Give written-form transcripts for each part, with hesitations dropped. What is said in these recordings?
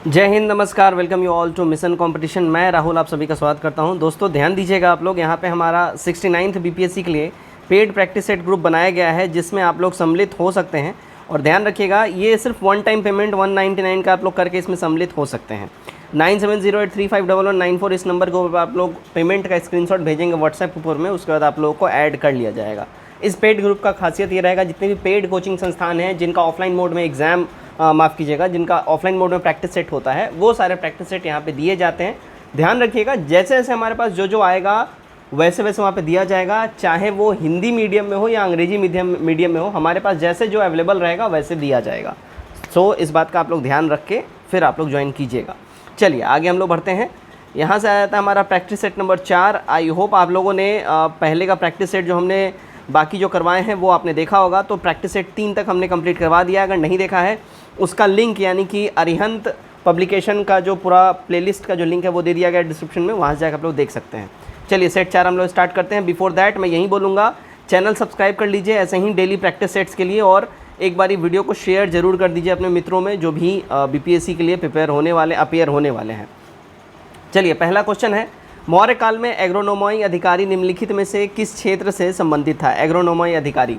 जय हिंद, नमस्कार, welcome you all to mission competition. मैं राहुल आप सभी का स्वागत करता हूं। दोस्तों ध्यान दीजिएगा आप लोग, यहां पे हमारा 69th बीपीएससी के लिए पेड प्रैक्टिस सेट ग्रुप बनाया गया है जिसमें आप लोग सम्मिलित हो सकते हैं। और ध्यान रखिएगा ये सिर्फ वन टाइम पेमेंट 199 का आप लोग करके इसमें सम्मिलित हो सकते हैं। 9708351194 इस नंबर को आप लोग पेमेंट का स्क्रीनशॉट भेजेंगे व्हाट्सएप ग्रुप में, उसके बाद आप लोगों को ऐड कर लिया जाएगा। इस पेड ग्रुप का खासियत ये रहेगा, जितने भी पेड कोचिंग संस्थान हैं जिनका ऑफलाइन मोड में एग्ज़ाम माफ़ कीजिएगा, जिनका ऑफलाइन मोड में प्रैक्टिस सेट होता है, वो सारे प्रैक्टिस सेट यहाँ पे दिए जाते हैं। ध्यान रखिएगा, जैसे जैसे हमारे पास जो आएगा वैसे वैसे वहाँ पे दिया जाएगा, चाहे वो हिंदी मीडियम में हो या अंग्रेजी मीडियम में हो, हमारे पास जैसे जो अवेलेबल रहेगा वैसे दिया जाएगा। सो इस बात का आप लोग ध्यान रख के फिर आप लोग ज्वाइन कीजिएगा। चलिए आगे हम लोग बढ़ते हैं। यहाँ से आया था हमारा practice set number 4। I hope आप लोगों ने पहले का प्रैक्टिस सेट जो हमने बाकी जो करवाए हैं वो आपने देखा होगा। तो प्रैक्टिस सेट 3 तक हमने कंप्लीट करवा दिया। अगर नहीं देखा है उसका लिंक, यानी कि अरिहंत पब्लिकेशन का जो पूरा प्लेलिस्ट का जो लिंक है वो दे दिया गया डिस्क्रिप्शन में, वहाँ से जाकर आप लोग देख सकते हैं। चलिए सेट 4 हम लोग स्टार्ट करते हैं। बिफोर दैट मैं यही बोलूँगा, चैनल सब्सक्राइब कर लीजिए ऐसे ही डेली प्रैक्टिस सेट्स के लिए, और एक बारी वीडियो को शेयर ज़रूर कर दीजिए अपने मित्रों में जो भी बीपीएससी के लिए अपेयर होने वाले हैं। चलिए पहला क्वेश्चन है, मौर्य काल में एग्रोनोमॉई अधिकारी निम्नलिखित में से किस क्षेत्र से संबंधित था? एग्रोनोमॉई अधिकारी,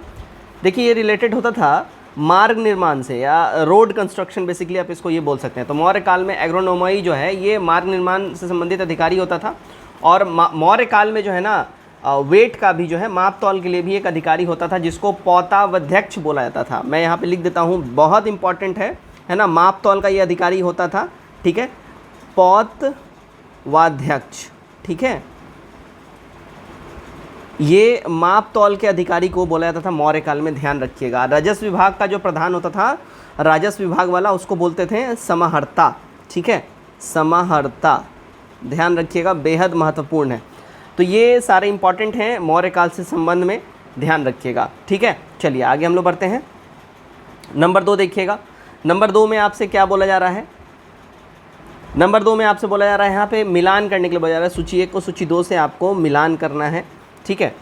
देखिए ये रिलेटेड होता था मार्ग निर्माण से या रोड कंस्ट्रक्शन, बेसिकली आप इसको ये बोल सकते हैं। तो मौर्य काल में एग्रोनोमॉई जो है ये मार्ग निर्माण से संबंधित अधिकारी होता था। और मौर्य काल में जो है ना, वेट का भी जो है माप तौल के लिए भी एक अधिकारी होता था जिसको पौतावध्यक्ष बोला जाता था। मैं यहाँ पे लिख देता हूँ, बहुत इंपॉर्टेंट है ना, माप तौल का ये अधिकारी होता था, ठीक है, पौतवाध्यक्ष, ठीक है। ये माप तौल के अधिकारी को बोला जाता था मौर्य काल में, ध्यान रखिएगा। राजस्व विभाग का जो प्रधान होता था, राजस्व विभाग वाला, उसको बोलते थे समाहर्ता, ठीक है, समाहर्ता, ध्यान रखिएगा, बेहद महत्वपूर्ण है। तो ये सारे इंपॉर्टेंट हैं मौर्य काल से संबंध में, ध्यान रखिएगा, ठीक है। चलिए आगे हम लोग बढ़ते हैं। नंबर 2 देखिएगा। नंबर 2 में आपसे क्या बोला जा रहा है? नंबर 2 में आपसे बोला जा रहा है, यहाँ पे मिलान करने के लिए बोला जा रहा है। सूची 1 को सूची 2 से आपको मिलान करना है, ठीक है।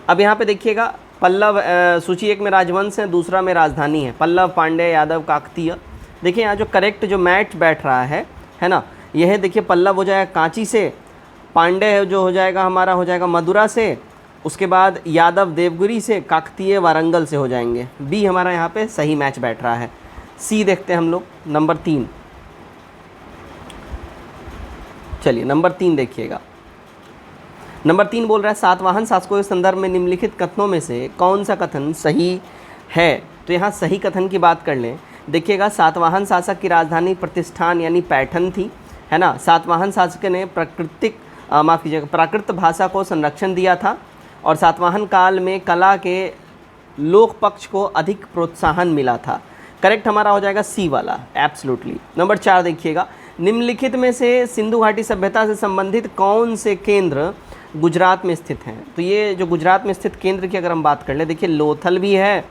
अब यहाँ पे देखिएगा, पल्लव, सूची 1 में राजवंश है, दूसरा में राजधानी है, पल्लव, पांड्य, यादव, काकतीय। देखिए यहाँ जो करेक्ट जो मैच बैठ रहा है ना, यह है, देखिए पल्लव हो जाएगा कांची से, पांड्य जो हो जाएगा हमारा हो जाएगा मदुरा से, उसके बाद यादव देवगिरी से, काकतीय वारंगल से हो जाएंगे। बी हमारा यहाँ पे सही मैच बैठ रहा है। सी देखते हैं हम लोग, नंबर 3। चलिए नंबर 3 देखिएगा। नंबर 3 बोल रहा है, सातवाहन शासकों के संदर्भ में निम्नलिखित कथनों में से कौन सा कथन सही है? तो यहाँ सही कथन की बात कर लें। देखिएगा, सातवाहन शासक की राजधानी प्रतिष्ठान यानी पैठन थी, है ना। सातवाहन शासक ने प्राकृत भाषा को संरक्षण दिया था, और सातवाहन काल में कला के लोक पक्ष को अधिक प्रोत्साहन मिला था। करेक्ट हमारा हो जाएगा सी वाला, एब्सोल्युटली। नंबर 4 देखिएगा, निम्नलिखित में से सिंधु घाटी सभ्यता से संबंधित कौन से केंद्र गुजरात में स्थित हैं? तो ये जो गुजरात में स्थित केंद्र की अगर हम बात कर ले, देखिए लोथल भी है,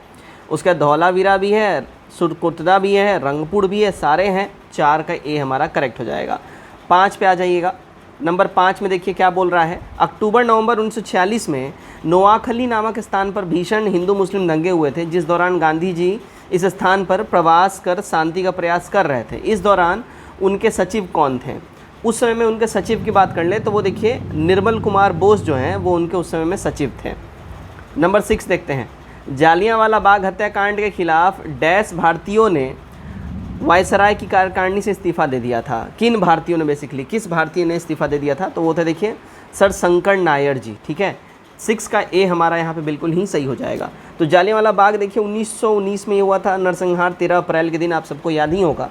उसका धौलावीरा भी है, सुरकोटदा भी है, रंगपुर भी है, सारे हैं। 4 का ए हमारा करेक्ट हो जाएगा। 5 पे आ जाइएगा। नंबर 5 में देखिए क्या बोल रहा है, अक्टूबर-नवंबर 1946 में नोआखली नामक स्थान पर भीषण हिंदू मुस्लिम दंगे हुए थे, जिस दौरान गांधी जी इस स्थान पर प्रवास कर शांति का प्रयास कर रहे थे। इस दौरान उनके सचिव कौन थे? उस समय में उनके सचिव की बात कर ले तो वो देखिए निर्मल कुमार बोस जो हैं वो उनके उस समय में सचिव थे। नंबर 6 देखते हैं, जालियांवाला बाग हत्याकांड के खिलाफ डैश भारतीयों ने वायसराय की कार्यकारिणी से इस्तीफा दे दिया था। किन भारतीयों ने, बेसिकली किस भारतीय ने इस्तीफा दे दिया था? तो वो थे देखिए सर शंकर नायर जी, ठीक है। 6 का ए हमारा यहाँ पे बिल्कुल ही सही हो जाएगा। तो जालियांवाला बाग देखिए 1919 में हुआ था, नरसंहार 13 अप्रैल के दिन, आप सबको याद ही होगा।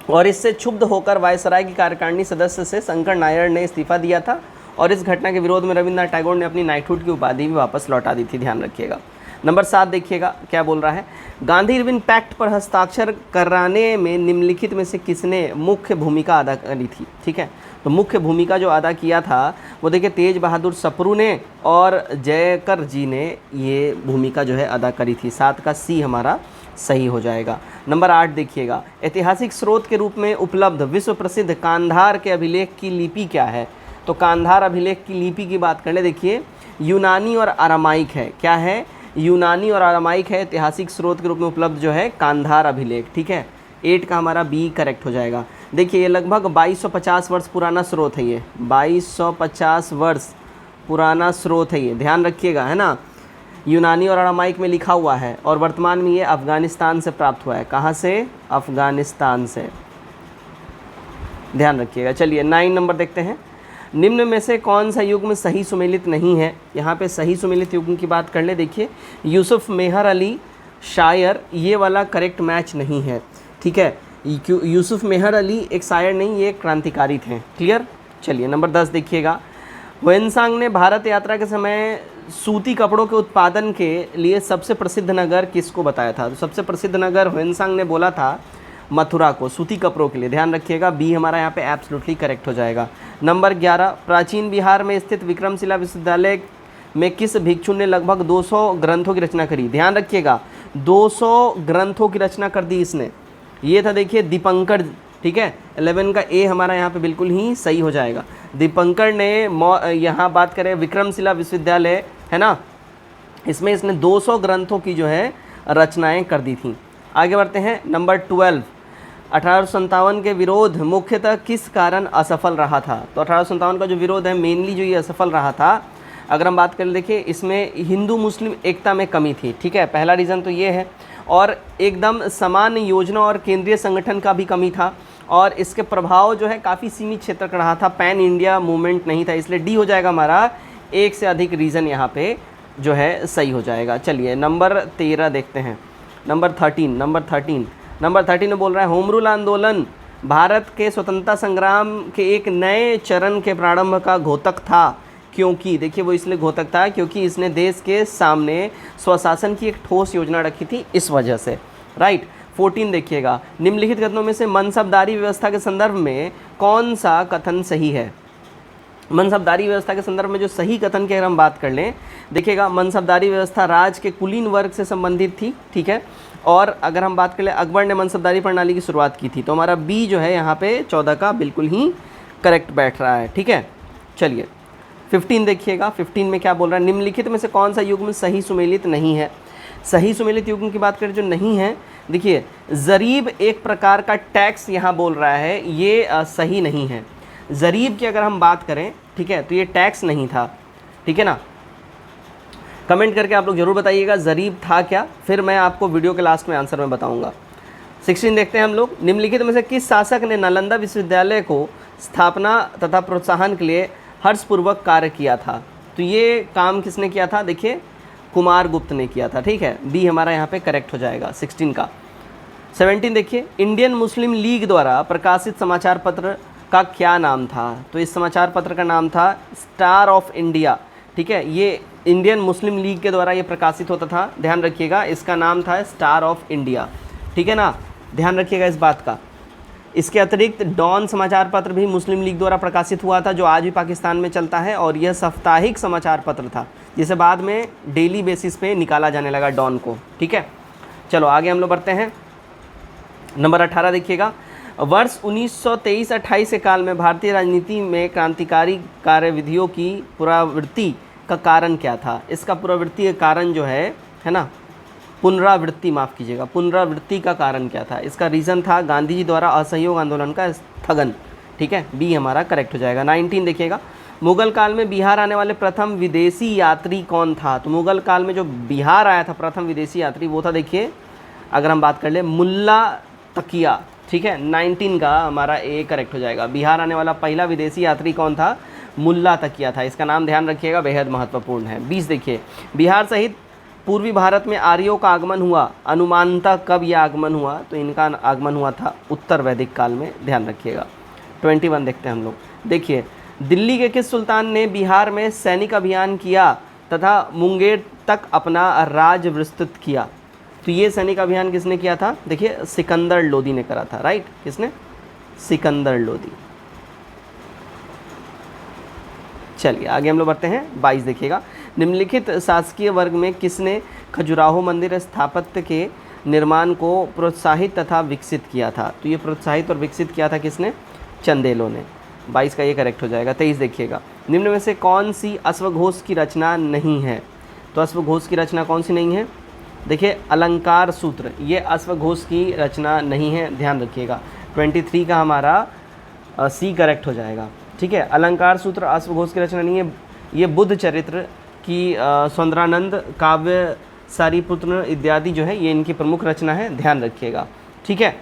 और इससे क्षुब्ध होकर वायसराय की कार्यकारिणी सदस्य से शंकर नायर ने इस्तीफा दिया था, और इस घटना के विरोध में रविन्द्रनाथ टैगोर ने अपनी नाइटहुड की उपाधि भी वापस लौटा दी थी, ध्यान रखिएगा। नंबर 7 देखिएगा क्या बोल रहा है, गांधी इरविन पैक्ट पर हस्ताक्षर कराने में निम्नलिखित में से किसने मुख्य भूमिका अदा करी थी? ठीक है, तो मुख्य भूमिका जो अदा किया था वो देखिए तेज बहादुर सप्रू ने और जयकर जी ने ये भूमिका जो है अदा करी थी। 7 का सी हमारा सही हो जाएगा। नंबर 8 देखिएगा, ऐतिहासिक स्रोत के रूप में उपलब्ध विश्व प्रसिद्ध कांधार के अभिलेख की लिपि क्या है? तो कांधार अभिलेख की लिपि की बात कर ले, देखिए यूनानी और अरामाइक है। क्या है? यूनानी और अरामाइक है। ऐतिहासिक स्रोत के रूप में उपलब्ध जो है कांधार अभिलेख, ठीक है। 8 का हमारा बी करेक्ट हो जाएगा। देखिए ये लगभग 2250 वर्ष पुराना स्रोत है, ये 2250 वर्ष पुराना स्रोत है, ये ध्यान रखिएगा, है ना। यूनानी और अरामाइक में लिखा हुआ है और वर्तमान में ये अफ़गानिस्तान से प्राप्त हुआ है। कहाँ से? अफ़गानिस्तान से, ध्यान रखिएगा। चलिए 9 नंबर देखते हैं। निम्न में से कौन सा युग्म सही सुमेलित नहीं है? यहाँ पे सही सुमेलित युग्म की बात कर ले। देखिए यूसुफ मेहर अली शायर, ये वाला करेक्ट मैच नहीं है, ठीक है। यूसुफ मेहर अली एक शायर नहीं, ये क्रांतिकारी थे, क्लियर। चलिए नंबर 10 देखिएगा। ह्वेनसांग ने भारत यात्रा के समय सूती कपड़ों के उत्पादन के लिए सबसे प्रसिद्ध नगर किसको बताया था? तो सबसे प्रसिद्ध नगर ह्वेनसांग ने बोला था मथुरा को, सूती कपड़ों के लिए, ध्यान रखिएगा। बी हमारा यहाँ पे एब्सोल्युटली करेक्ट हो जाएगा। नंबर 11, प्राचीन बिहार में स्थित विक्रमशिला विश्वविद्यालय में किस भिक्षु ने लगभग 200 ग्रंथों की रचना करी? ध्यान रखिएगा 200 ग्रंथों की रचना कर दी इसने। ये था देखिए दीपंकर, ठीक है। 11 का ए हमारा यहाँ पे बिल्कुल ही सही हो जाएगा। दीपंकर ने यहाँ बात करें विक्रमशिला विश्वविद्यालय, है ना, इसमें इसने 200 ग्रंथों की जो है रचनाएं कर दी थी। आगे बढ़ते हैं। नंबर 12, 1857 के विरोध मुख्यतः किस कारण असफल रहा था? तो 1857 का जो विरोध है मेनली जो ये असफल रहा था, अगर हम बात करें, देखिए इसमें हिंदू मुस्लिम एकता में कमी थी, ठीक है, पहला रीज़न तो ये है। और एकदम समान योजना और केंद्रीय संगठन का भी कमी था, और इसके प्रभाव जो है काफ़ी सीमित क्षेत्र का रहा था, पैन इंडिया मूवमेंट नहीं था, इसलिए डी हो जाएगा हमारा। एक से अधिक रीज़न यहाँ पे जो है सही हो जाएगा। चलिए नंबर 13 देखते हैं। नंबर 13 में बोल रहा है होम रूल आंदोलन भारत के स्वतंत्रता संग्राम के एक नए चरण के प्रारंभ का घोतक था, क्योंकि देखिए वो इसलिए घोतक था क्योंकि इसने देश के सामने स्वशासन की एक ठोस योजना रखी थी, इस वजह से, राइट। 14 देखिएगा। निम्नलिखित कथनों में से मनसबदारी व्यवस्था के संदर्भ में कौन सा कथन सही है? मनसबदारी व्यवस्था के संदर्भ में जो सही कथन की अगर हम बात कर लें, देखिएगा मनसबदारी व्यवस्था राज के कुलीन वर्ग से संबंधित थी, ठीक है। और अगर हम बात कर लें अकबर ने मनसबदारी प्रणाली की शुरुआत की थी, तो हमारा बी जो है यहाँ पे 14 का बिल्कुल ही करेक्ट बैठ रहा है, ठीक है। चलिए 15 देखिएगा। 15 में क्या बोल रहा है? निम्नलिखित में से कौन सा युग्म सही सुमेलित नहीं है? सही सुमेलित युग्म की बात करें जो नहीं है, देखिए ज़रीब एक प्रकार का टैक्स यहाँ बोल रहा है, ये सही नहीं है। ज़रीब की अगर हम बात करें, ठीक है, तो ये टैक्स नहीं था, ठीक है ना। कमेंट करके आप लोग ज़रूर बताइएगा ज़रीब था क्या, फिर मैं आपको वीडियो के लास्ट में आंसर में बताऊंगा। 16 देखते हैं हम लोग। निम्नलिखित में से किस शासक ने नालंदा विश्वविद्यालय को स्थापना तथा प्रोत्साहन के लिए हर्षपूर्वक कार्य किया था? तो ये काम किसने किया था? देखिए कुमार गुप्त ने किया था, ठीक है। बी हमारा यहाँ पे करेक्ट हो जाएगा 16 का। 17 देखिए। इंडियन मुस्लिम लीग द्वारा प्रकाशित समाचार पत्र का क्या नाम था? तो इस समाचार पत्र का नाम था स्टार ऑफ इंडिया, ठीक है। ये इंडियन मुस्लिम लीग के द्वारा ये प्रकाशित होता था, ध्यान रखिएगा, इसका नाम था स्टार ऑफ इंडिया, ठीक है ना, ध्यान रखिएगा इस बात का। इसके अतिरिक्त डॉन समाचार पत्र भी मुस्लिम लीग द्वारा प्रकाशित हुआ था, जो आज भी पाकिस्तान में चलता है, और यह साप्ताहिक समाचार पत्र था जिसे बाद में डेली बेसिस पे निकाला जाने लगा डॉन को, ठीक है। चलो आगे हम लोग बढ़ते हैं। नंबर 18 देखिएगा। वर्ष 1923-28 के काल में भारतीय राजनीति में क्रांतिकारी कार्यविधियों की पुनरावृत्ति का कारण क्या था? इसका पुनरावृत्ति का कारण जो है ना, पुनरावृत्ति, माफ़ कीजिएगा, पुनरावृत्ति का कारण क्या था? इसका रीज़न था गांधी जी द्वारा असहयोग आंदोलन का स्थगन, ठीक है। बी हमारा करेक्ट हो जाएगा। 19 देखिएगा। मुगल काल में बिहार आने वाले प्रथम विदेशी यात्री कौन था? तो मुगल काल में जो बिहार आया था प्रथम विदेशी यात्री, वो था, देखिए अगर हम बात कर ले, मुल्ला तकिया, ठीक है। 19 का हमारा ए करेक्ट हो जाएगा। बिहार आने वाला पहला विदेशी यात्री कौन था? मुल्ला तकिया था। इसका नाम ध्यान रखिएगा, बेहद महत्वपूर्ण है। 20 देखिए। बिहार सहित पूर्वी भारत में आर्यों का आगमन हुआ, अनुमानतः कब यह आगमन हुआ? तो इनका आगमन हुआ था उत्तर वैदिक काल में, ध्यान रखिएगा। 21 देखते हैं हम लोग। देखिए दिल्ली के किस सुल्तान ने बिहार में सैनिक अभियान किया तथा मुंगेर तक अपना राज विस्तृत किया? तो ये सैनिक अभियान किसने किया था? देखिए सिकंदर लोदी ने करा था, राइट। किसने? सिकंदर लोदी। चलिए आगे हम लोग बढ़ते हैं। 22 देखिएगा। निम्नलिखित शासकीय वर्ग में किसने खजुराहो मंदिर स्थापत्य के निर्माण को प्रोत्साहित तथा विकसित किया था? तो ये प्रोत्साहित और विकसित किया था किसने? चंदेलों ने। 22 का ये करेक्ट हो जाएगा। 23 देखिएगा। निम्न में से कौन सी अश्वघोष की रचना नहीं है? तो अश्वघोष की रचना कौन सी नहीं है? देखिए अलंकार सूत्र, ये अश्वघोष की रचना नहीं है, ध्यान रखिएगा। 23 का हमारा सी करेक्ट हो जाएगा। ठीक है, अलंकार सूत्र अश्वघोष की रचना नहीं है, ये बुद्ध चरित्र की सौंदरानंद काव्य सारीपुत्र इत्यादि जो है ये इनकी प्रमुख रचना है, ध्यान रखिएगा। ठीक है,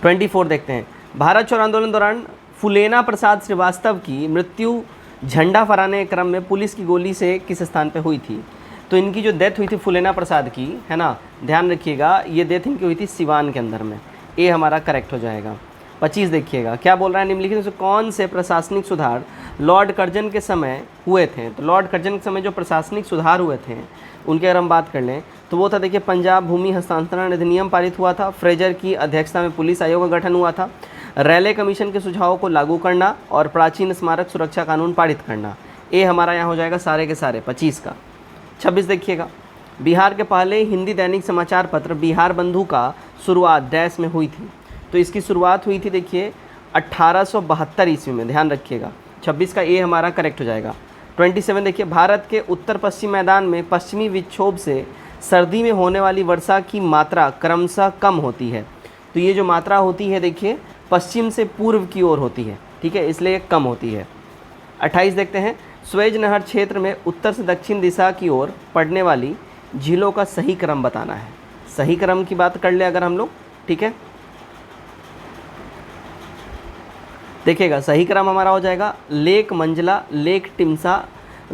24 देखते हैं। भारत छोड़ो आंदोलन दौरान फुलेना प्रसाद श्रीवास्तव की मृत्यु झंडा फहराने के क्रम में पुलिस की गोली से किस स्थान पे हुई थी? तो इनकी जो डेथ हुई थी फुलेना प्रसाद की, है ना, ध्यान रखिएगा, ये डेथ इनकी हुई थी सिवान के अंदर में। ये हमारा करेक्ट हो जाएगा। 25 देखिएगा, क्या बोल रहा है, निम्नलिखित में से कौन से प्रशासनिक सुधार लॉर्ड कर्जन के समय हुए थे? तो लॉर्ड कर्जन के समय जो प्रशासनिक सुधार हुए थे उनकी अगर हम बात कर लें तो वो था, देखिए, पंजाब भूमि हस्तांतरण अधिनियम पारित हुआ था, फ्रेजर की अध्यक्षता में पुलिस आयोग का गठन हुआ था, रैले कमीशन के सुझावों को लागू करना और प्राचीन स्मारक सुरक्षा कानून पारित करना। ये हमारा यहाँ हो जाएगा सारे के सारे 25 का। 26 देखिएगा, बिहार के पहले हिंदी दैनिक समाचार पत्र बिहार बंधु का शुरुआत डैश में हुई थी? तो इसकी शुरुआत हुई थी, देखिए, 1872 ईस्वी में, ध्यान रखिएगा। 26 का ए हमारा करेक्ट हो जाएगा। 27 देखिए, भारत के उत्तर पश्चिम मैदान में पश्चिमी विक्षोभ से सर्दी में होने वाली वर्षा की मात्रा क्रमशः कम होती है। तो ये जो मात्रा होती है, देखिए, पश्चिम से पूर्व की ओर होती है, ठीक है, इसलिए कम होती है। 28 देखते हैं, स्वेज नहर क्षेत्र में उत्तर से दक्षिण दिशा की ओर पड़ने वाली झीलों का सही क्रम बताना है। सही क्रम की बात कर ले अगर हम लोग, ठीक है, देखिएगा, सही क्रम हमारा हो जाएगा Lake Manzala, Lake Timsah,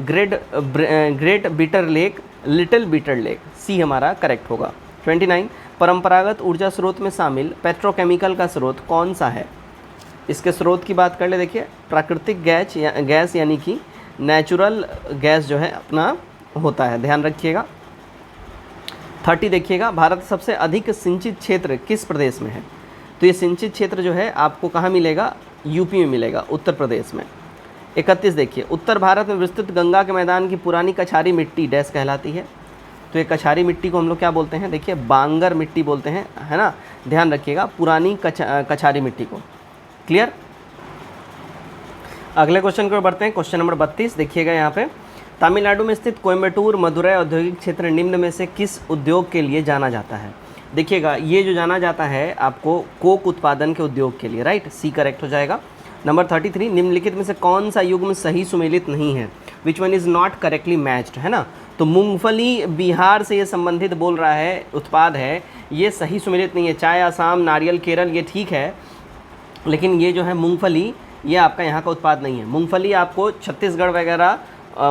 Great Bitter Lake, Little Bitter Lake. C हमारा करेक्ट होगा। 29 परंपरागत ऊर्जा स्रोत में शामिल पेट्रोकेमिकल का स्रोत कौन सा है? इसके स्रोत की बात कर ले, देखिए, प्राकृतिक गैस यानी कि नेचुरल गैस जो है अपना होता है, ध्यान रखिएगा। 30 देखिएगा, भारत का सबसे अधिक सिंचित क्षेत्र किस प्रदेश में है? तो ये सिंचित क्षेत्र जो है आपको कहाँ मिलेगा? यूपी में मिलेगा, उत्तर प्रदेश में। 31 देखिए, उत्तर भारत में विस्तृत गंगा के मैदान की पुरानी कछारी मिट्टी डैश कहलाती है? तो ये कछारी मिट्टी को हम लोग क्या बोलते हैं? देखिए, बांगर मिट्टी बोलते हैं, है ना, ध्यान रखिएगा, पुरानी कछारी मिट्टी को। क्लियर? अगले क्वेश्चन को बढ़ते हैं, क्वेश्चन नंबर 32 देखिएगा यहाँ पे। तमिलनाडु में स्थित कोयम्बटूर मदुरै औद्योगिक क्षेत्र निम्न में से किस उद्योग के लिए जाना जाता है? देखिएगा, ये जो जाना जाता है आपको कोक उत्पादन के उद्योग के लिए, राइट, सी करेक्ट हो जाएगा। नंबर 33, निम्नलिखित में से कौन सा युग्म सही सुमेलित नहीं है? Which one is not correctly matched, है ना? तो मूंगफली बिहार से ये संबंधित बोल रहा है, उत्पाद है, ये सही सुमेलित नहीं है। चाय असम, नारियल केरल, ये ठीक है, लेकिन ये जो है मूंगफली, ये आपका यहाँ का उत्पाद नहीं है। मूंगफली आपको छत्तीसगढ़ वगैरह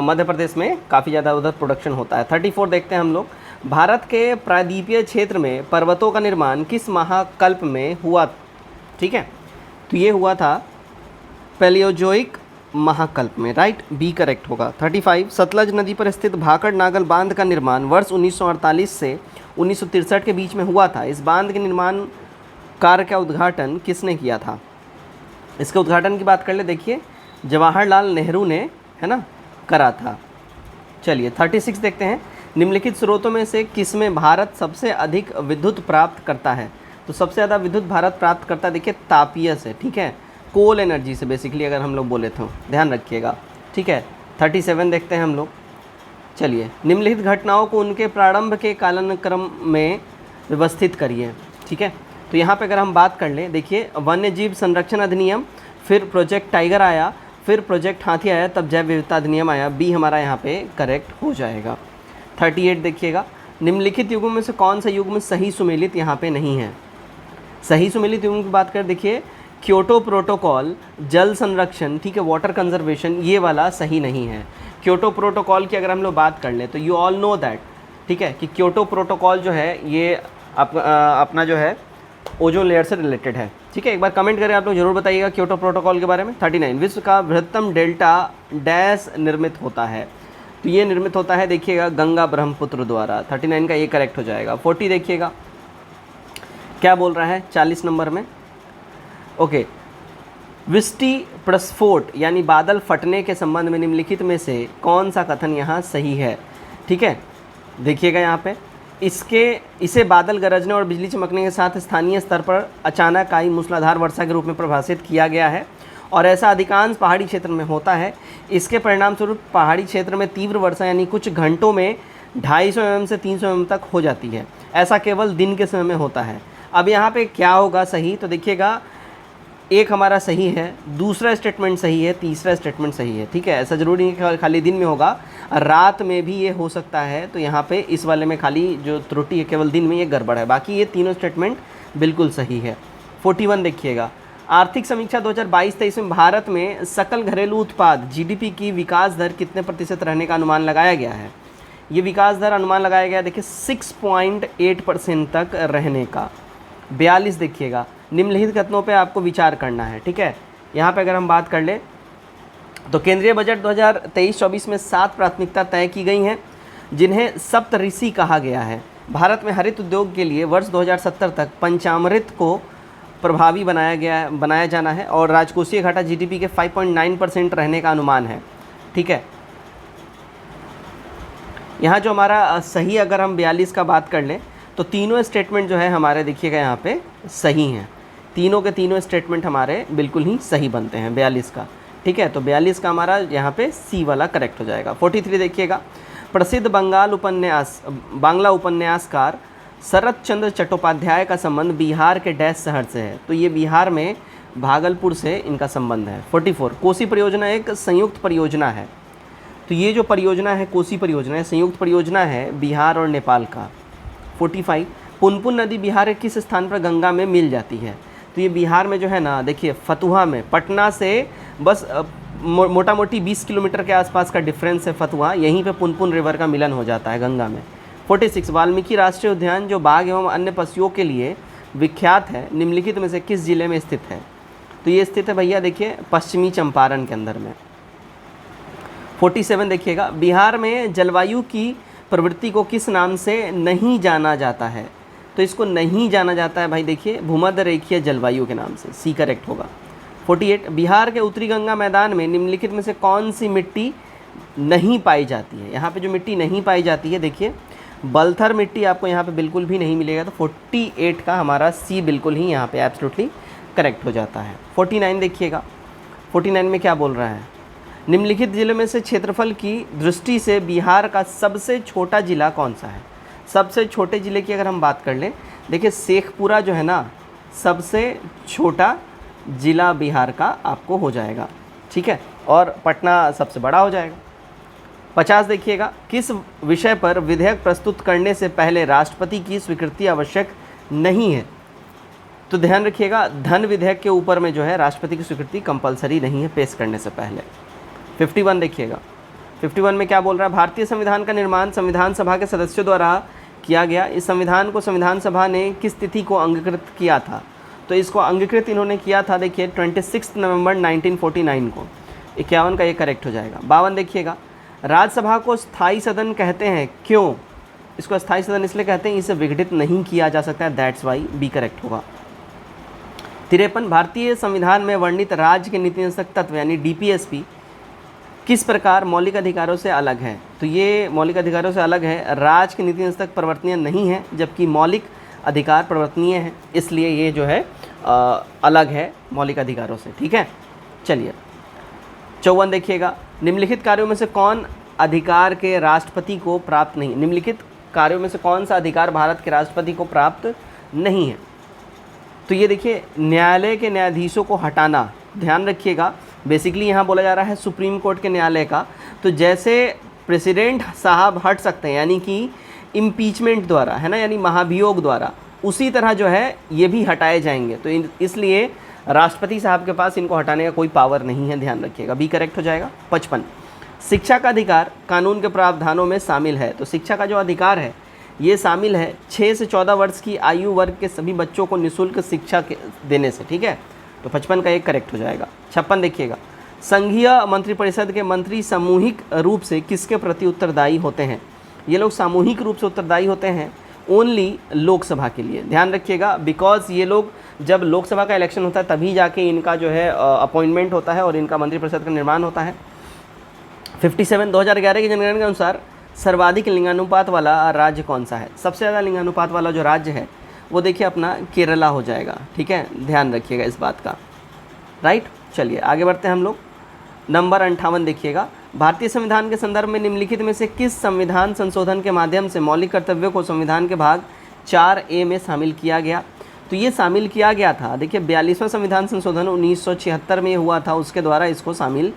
मध्य प्रदेश में काफ़ी ज़्यादा उधर प्रोडक्शन होता है। 34 देखते हैं हम लोग, भारत के प्रायद्वीपीय क्षेत्र में पर्वतों का निर्माण किस महाकल्प में हुआ? ठीक है, तो ये हुआ था पैलियोजोइक महाकल्प में, राइट, बी करेक्ट होगा। 35 सतलज नदी पर स्थित भाकड़ नागल बांध का निर्माण वर्ष 1948 से 1963 के बीच में हुआ था। इस बांध के निर्माण कार्य का उद्घाटन किसने किया था? इसके उद्घाटन की बात कर ले, देखिए, जवाहरलाल नेहरू ने, है ना, करा था। चलिए 36 देखते हैं, निम्नलिखित स्रोतों में से किसमें भारत सबसे अधिक विद्युत प्राप्त करता है? तो सबसे ज़्यादा विद्युत भारत प्राप्त करता है, देखिए, तापीय से, ठीक है, कोल एनर्जी से बेसिकली अगर हम लोग बोले तो, ध्यान रखिएगा, ठीक है। 37 देखते हैं हम लोग। चलिए, निम्नलिखित घटनाओं को उनके प्रारंभ के कालक्रम में व्यवस्थित करिए, ठीक है। तो यहाँ पे अगर हम बात कर लें, देखिए, वन्य जीव संरक्षण अधिनियम, फिर प्रोजेक्ट टाइगर आया, फिर प्रोजेक्ट हाथी आया, तब जैव विविधता अधिनियम आया। बी हमारा यहाँ पे करेक्ट हो जाएगा। 38 देखिएगा, निम्नलिखित युगों में से कौन सा युग्म सही सुमेलित यहाँ पे नहीं है? सही सुमेलित युग्म की बात करें, देखिए, क्योटो प्रोटोकॉल, जल संरक्षण, ठीक है, वाटर कंजर्वेशन, ये वाला सही नहीं है। क्योटो प्रोटोकॉल की अगर हम लोग बात कर लें तो यू ऑल नो दैट, ठीक है, कि क्योटो प्रोटोकॉल जो है ये अपना जो है ओजोन लेयर से रिलेटेड है, ठीक है। एक बार कमेंट करें आप लोग, जरूर बताइएगा क्योटो प्रोटोकॉल के बारे में। 39 विश्व का बृहत्तम डेल्टा डैश निर्मित होता है? तो ये निर्मित होता है, देखिएगा, गंगा ब्रह्मपुत्र द्वारा। 39 का ये करेक्ट हो जाएगा। 40 देखिएगा क्या बोल रहा है 40 नंबर में। ओके, विष्टि प्रस्फोट यानी बादल फटने के संबंध में निम्नलिखित में से कौन सा कथन यहाँ सही है? ठीक है, देखिएगा यहाँ पे, इसे बादल गरजने और बिजली चमकने के साथ स्थानीय स्तर पर अचानक आई मूसलाधार वर्षा के रूप में परिभाषित किया गया है और ऐसा अधिकांश पहाड़ी क्षेत्र में होता है। इसके परिणाम स्वरूप पहाड़ी क्षेत्र में तीव्र वर्षा यानी कुछ घंटों में 250 mm से 300 mm तक हो जाती है। ऐसा केवल दिन के समय में होता है। अब यहाँ पे क्या होगा सही, तो देखिएगा एक हमारा सही है, दूसरा स्टेटमेंट सही है, तीसरा स्टेटमेंट सही है। ठीक है, ऐसा ज़रूरी नहीं कि खाली दिन में होगा, रात में भी ये हो सकता है। तो यहाँ पे इस वाले में खाली जो त्रुटि है केवल दिन में, ये गड़बड़ है, बाकी ये तीनों स्टेटमेंट बिल्कुल सही है। 41 देखिएगा, आर्थिक समीक्षा 2022-23 में भारत में सकल घरेलू उत्पाद जीडीपी की विकास दर कितने प्रतिशत रहने का अनुमान लगाया गया है। ये विकास दर अनुमान लगाया गया देखिए 6.8% तक रहने का। 42 देखिएगा, निम्नलिखित कथनों पे आपको विचार करना है। ठीक है, यहाँ पे अगर हम बात कर ले तो केंद्रीय बजट 2023-24 में 7 प्राथमिकता तय की गई हैं जिन्हें सप्तऋषि कहा गया है। भारत में हरित उद्योग के लिए वर्ष 2070 तक पंचामृत को प्रभावी बनाया जाना है और राजकोषीय घाटा जीडीपी के 5.9% रहने का अनुमान है। ठीक है, यहाँ जो हमारा सही, अगर हम 42 का बात कर लें तो तीनों स्टेटमेंट जो है हमारे देखिएगा यहाँ पे सही हैं, तीनों के तीनों स्टेटमेंट हमारे बिल्कुल ही सही बनते हैं 42 का। ठीक है, तो 42 का हमारा यहाँ पे सी वाला करेक्ट हो जाएगा। 43 देखिएगा, प्रसिद्ध बांग्ला उपन्यासकार शरत चंद्र चट्टोपाध्याय का संबंध बिहार के डैश शहर से है। तो ये बिहार में भागलपुर से इनका संबंध है। 44, कोसी परियोजना एक संयुक्त परियोजना है। तो ये जो परियोजना है कोसी परियोजना है, संयुक्त परियोजना है बिहार और नेपाल का। 45, पुनपुन नदी बिहार के किस स्थान पर गंगा में मिल जाती है। तो ये बिहार में जो है ना, देखिए फतुहा में, पटना से बस मोटा मोटी 20 किलोमीटर के आसपास का डिफरेंस है फतुहा, यहीं पे पुनपुन रिवर का मिलन हो जाता है गंगा में। 46, वाल्मीकि राष्ट्रीय उद्यान जो बाघ एवं अन्य पशुओं के लिए विख्यात है, निम्नलिखित में से किस जिले में स्थित है। तो ये स्थित है भैया देखिए पश्चिमी चंपारण के अंदर में। 47 देखिएगा, बिहार में जलवायु की प्रवृत्ति को किस नाम से नहीं जाना जाता है। तो इसको नहीं जाना जाता है भाई देखिए भूमध्य रेखीय जलवायु के नाम से, सी करेक्ट होगा। 48, बिहार के उत्तरी गंगा मैदान में निम्नलिखित में से कौन सी मिट्टी नहीं पाई जाती है। यहाँ पे जो मिट्टी नहीं पाई जाती है देखिए बलथर मिट्टी आपको यहाँ पे बिल्कुल भी नहीं मिलेगा। तो 48 का हमारा सी बिल्कुल ही यहाँ पे एब्सोल्युटली करेक्ट हो जाता है। 49 देखिएगा, 49 में क्या बोल रहा है, निम्नलिखित जिले में से क्षेत्रफल की दृष्टि से बिहार का सबसे छोटा जिला कौन सा है। सबसे छोटे ज़िले की अगर हम बात कर लें, देखिए शेखपुरा जो है ना सबसे छोटा ज़िला बिहार का आपको हो जाएगा। ठीक है, और पटना सबसे बड़ा हो जाएगा। 50 देखिएगा, किस विषय पर विधेयक प्रस्तुत करने से पहले राष्ट्रपति की स्वीकृति आवश्यक नहीं है। तो ध्यान रखिएगा धन विधेयक के ऊपर में जो है राष्ट्रपति की स्वीकृति कंपलसरी नहीं है पेश करने से पहले। 51 देखिएगा, 51 में क्या बोल रहा है, भारतीय संविधान का निर्माण संविधान सभा के सदस्यों द्वारा किया गया। इस संविधान को संविधान सभा ने किस तिथि को अंगीकृत किया था। तो इसको अंगीकृत इन्होंने किया था देखिए 26 नवंबर 1949 को। 51 का ये करेक्ट हो जाएगा। 52 देखिएगा, राज्यसभा को स्थायी सदन कहते हैं क्यों। इसको स्थायी सदन इसलिए कहते हैं इसे विघटित नहीं किया जा सकता है, दैट्स वाई, बी करेक्ट होगा। 53, भारतीय संविधान में वर्णित राज्य के नीति निदेशक तत्व यानी डीपीएसपी किस प्रकार मौलिक अधिकारों से अलग है। तो ये मौलिक अधिकारों से अलग है, राज्य के नीति निदेशक परिवर्तनीय नहीं है जबकि मौलिक अधिकार परिवर्तनीय है, इसलिए ये जो है अलग है मौलिक अधिकारों से। ठीक है, चलिए 54 देखिएगा, निम्नलिखित कार्यों में से कौन अधिकार के राष्ट्रपति को प्राप्त नहीं। निम्नलिखित कार्यों में से कौन सा अधिकार भारत के राष्ट्रपति को प्राप्त नहीं है। तो ये देखिए न्यायालय के न्यायाधीशों को हटाना, ध्यान रखिएगा बेसिकली यहाँ बोला जा रहा है सुप्रीम कोर्ट के न्यायालय का। तो जैसे प्रेसिडेंट साहब हट सकते हैं यानी कि इम्पीचमेंट द्वारा, है ना, यानी महाभियोग द्वारा, उसी तरह जो है ये भी हटाए जाएंगे। तो इसलिए राष्ट्रपति साहब के पास इनको हटाने का कोई पावर नहीं है, ध्यान रखिएगा, बी करेक्ट हो जाएगा। 55, शिक्षा का अधिकार कानून के प्रावधानों में शामिल है। तो शिक्षा का जो अधिकार है ये शामिल है 6 से 14 वर्ष की आयु वर्ग के सभी बच्चों को निःशुल्क शिक्षा देने से। ठीक है, तो 55 का एक करेक्ट हो जाएगा। 56 देखिएगा, संघीय मंत्रिपरिषद के मंत्री सामूहिक रूप से किसके प्रति उत्तरदायी होते हैं। ये लोग सामूहिक रूप से उत्तरदायी होते हैं ओनली लोकसभा के लिए, ध्यान रखिएगा, बिकॉज ये लोग जब लोकसभा का इलेक्शन होता है तभी जाके इनका जो है अपॉइंटमेंट होता है और इनका मंत्रिपरिषद का निर्माण होता है। 57, 2011 की जनगणना के अनुसार सर्वाधिक लिंगानुपात वाला राज्य कौन सा है। सबसे ज़्यादा लिंगानुपात वाला जो राज्य है वो देखिए अपना केरला हो जाएगा। ठीक है, ध्यान रखिएगा इस बात का, राइट। चलिए आगे बढ़ते हैं हम लोग। नंबर 58 देखिएगा, भारतीय संविधान के संदर्भ में निम्नलिखित में से किस संविधान संशोधन के माध्यम से मौलिक कर्तव्यों को संविधान के भाग 4A में शामिल किया गया। तो ये शामिल किया गया था। देखिए 42वां संविधान संशोधन 1976 में हुआ था, उसके द्वारा इसको शामिल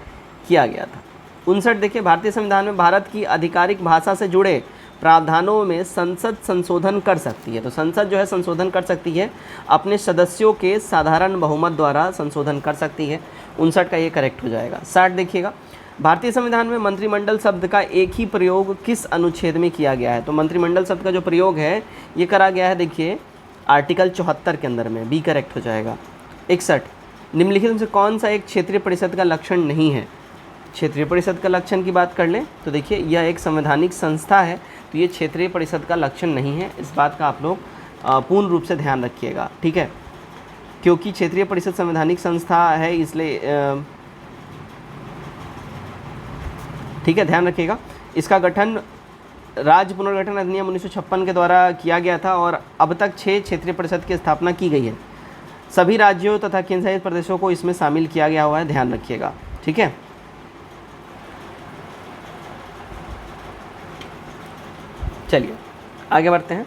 किया गया था। 59 देखिए, भारतीय संविधान में भारत की आधिकारिक भाषा से जुड़े प्रावधानों में संसद संशोधन कर सकती है। तो संसद जो है संशोधन कर सकती है, अपने सदस्यों के साधारण बहुमत द्वारा संशोधन कर सकती है। 59 का ये करेक्ट हो जाएगा। 60 देखिएगा, भारतीय संविधान में मंत्रिमंडल शब्द का एक ही प्रयोग किस अनुच्छेद में किया गया है? तो मंत्रिमंडल शब्द का जो प्रयोग है ये करा गया है, देखिए आर्टिकल 74 के अंदर में, बी करेक्ट हो जाएगा। 61, निम्नलिखित में से कौन सा एक क्षेत्रीय परिषद का लक्षण नहीं है? क्षेत्रीय परिषद का लक्षण की बात कर लें तो देखिए यह एक संवैधानिक संस्था है, तो ये क्षेत्रीय परिषद का लक्षण नहीं है। इस बात का आप लोग पूर्ण रूप से ध्यान रखिएगा, ठीक है, क्योंकि क्षेत्रीय परिषद संवैधानिक संस्था है, इसलिए ठीक है, ध्यान रखिएगा। इसका गठन राज्य पुनर्गठन अधिनियम 1956 के द्वारा किया गया था और अब तक 6 क्षेत्रीय परिषद की स्थापना की गई है। सभी राज्यों तथा केंद्र शासित प्रदेशों को इसमें शामिल किया गया हुआ है, ध्यान रखिएगा, ठीक है। चलिए आगे बढ़ते हैं।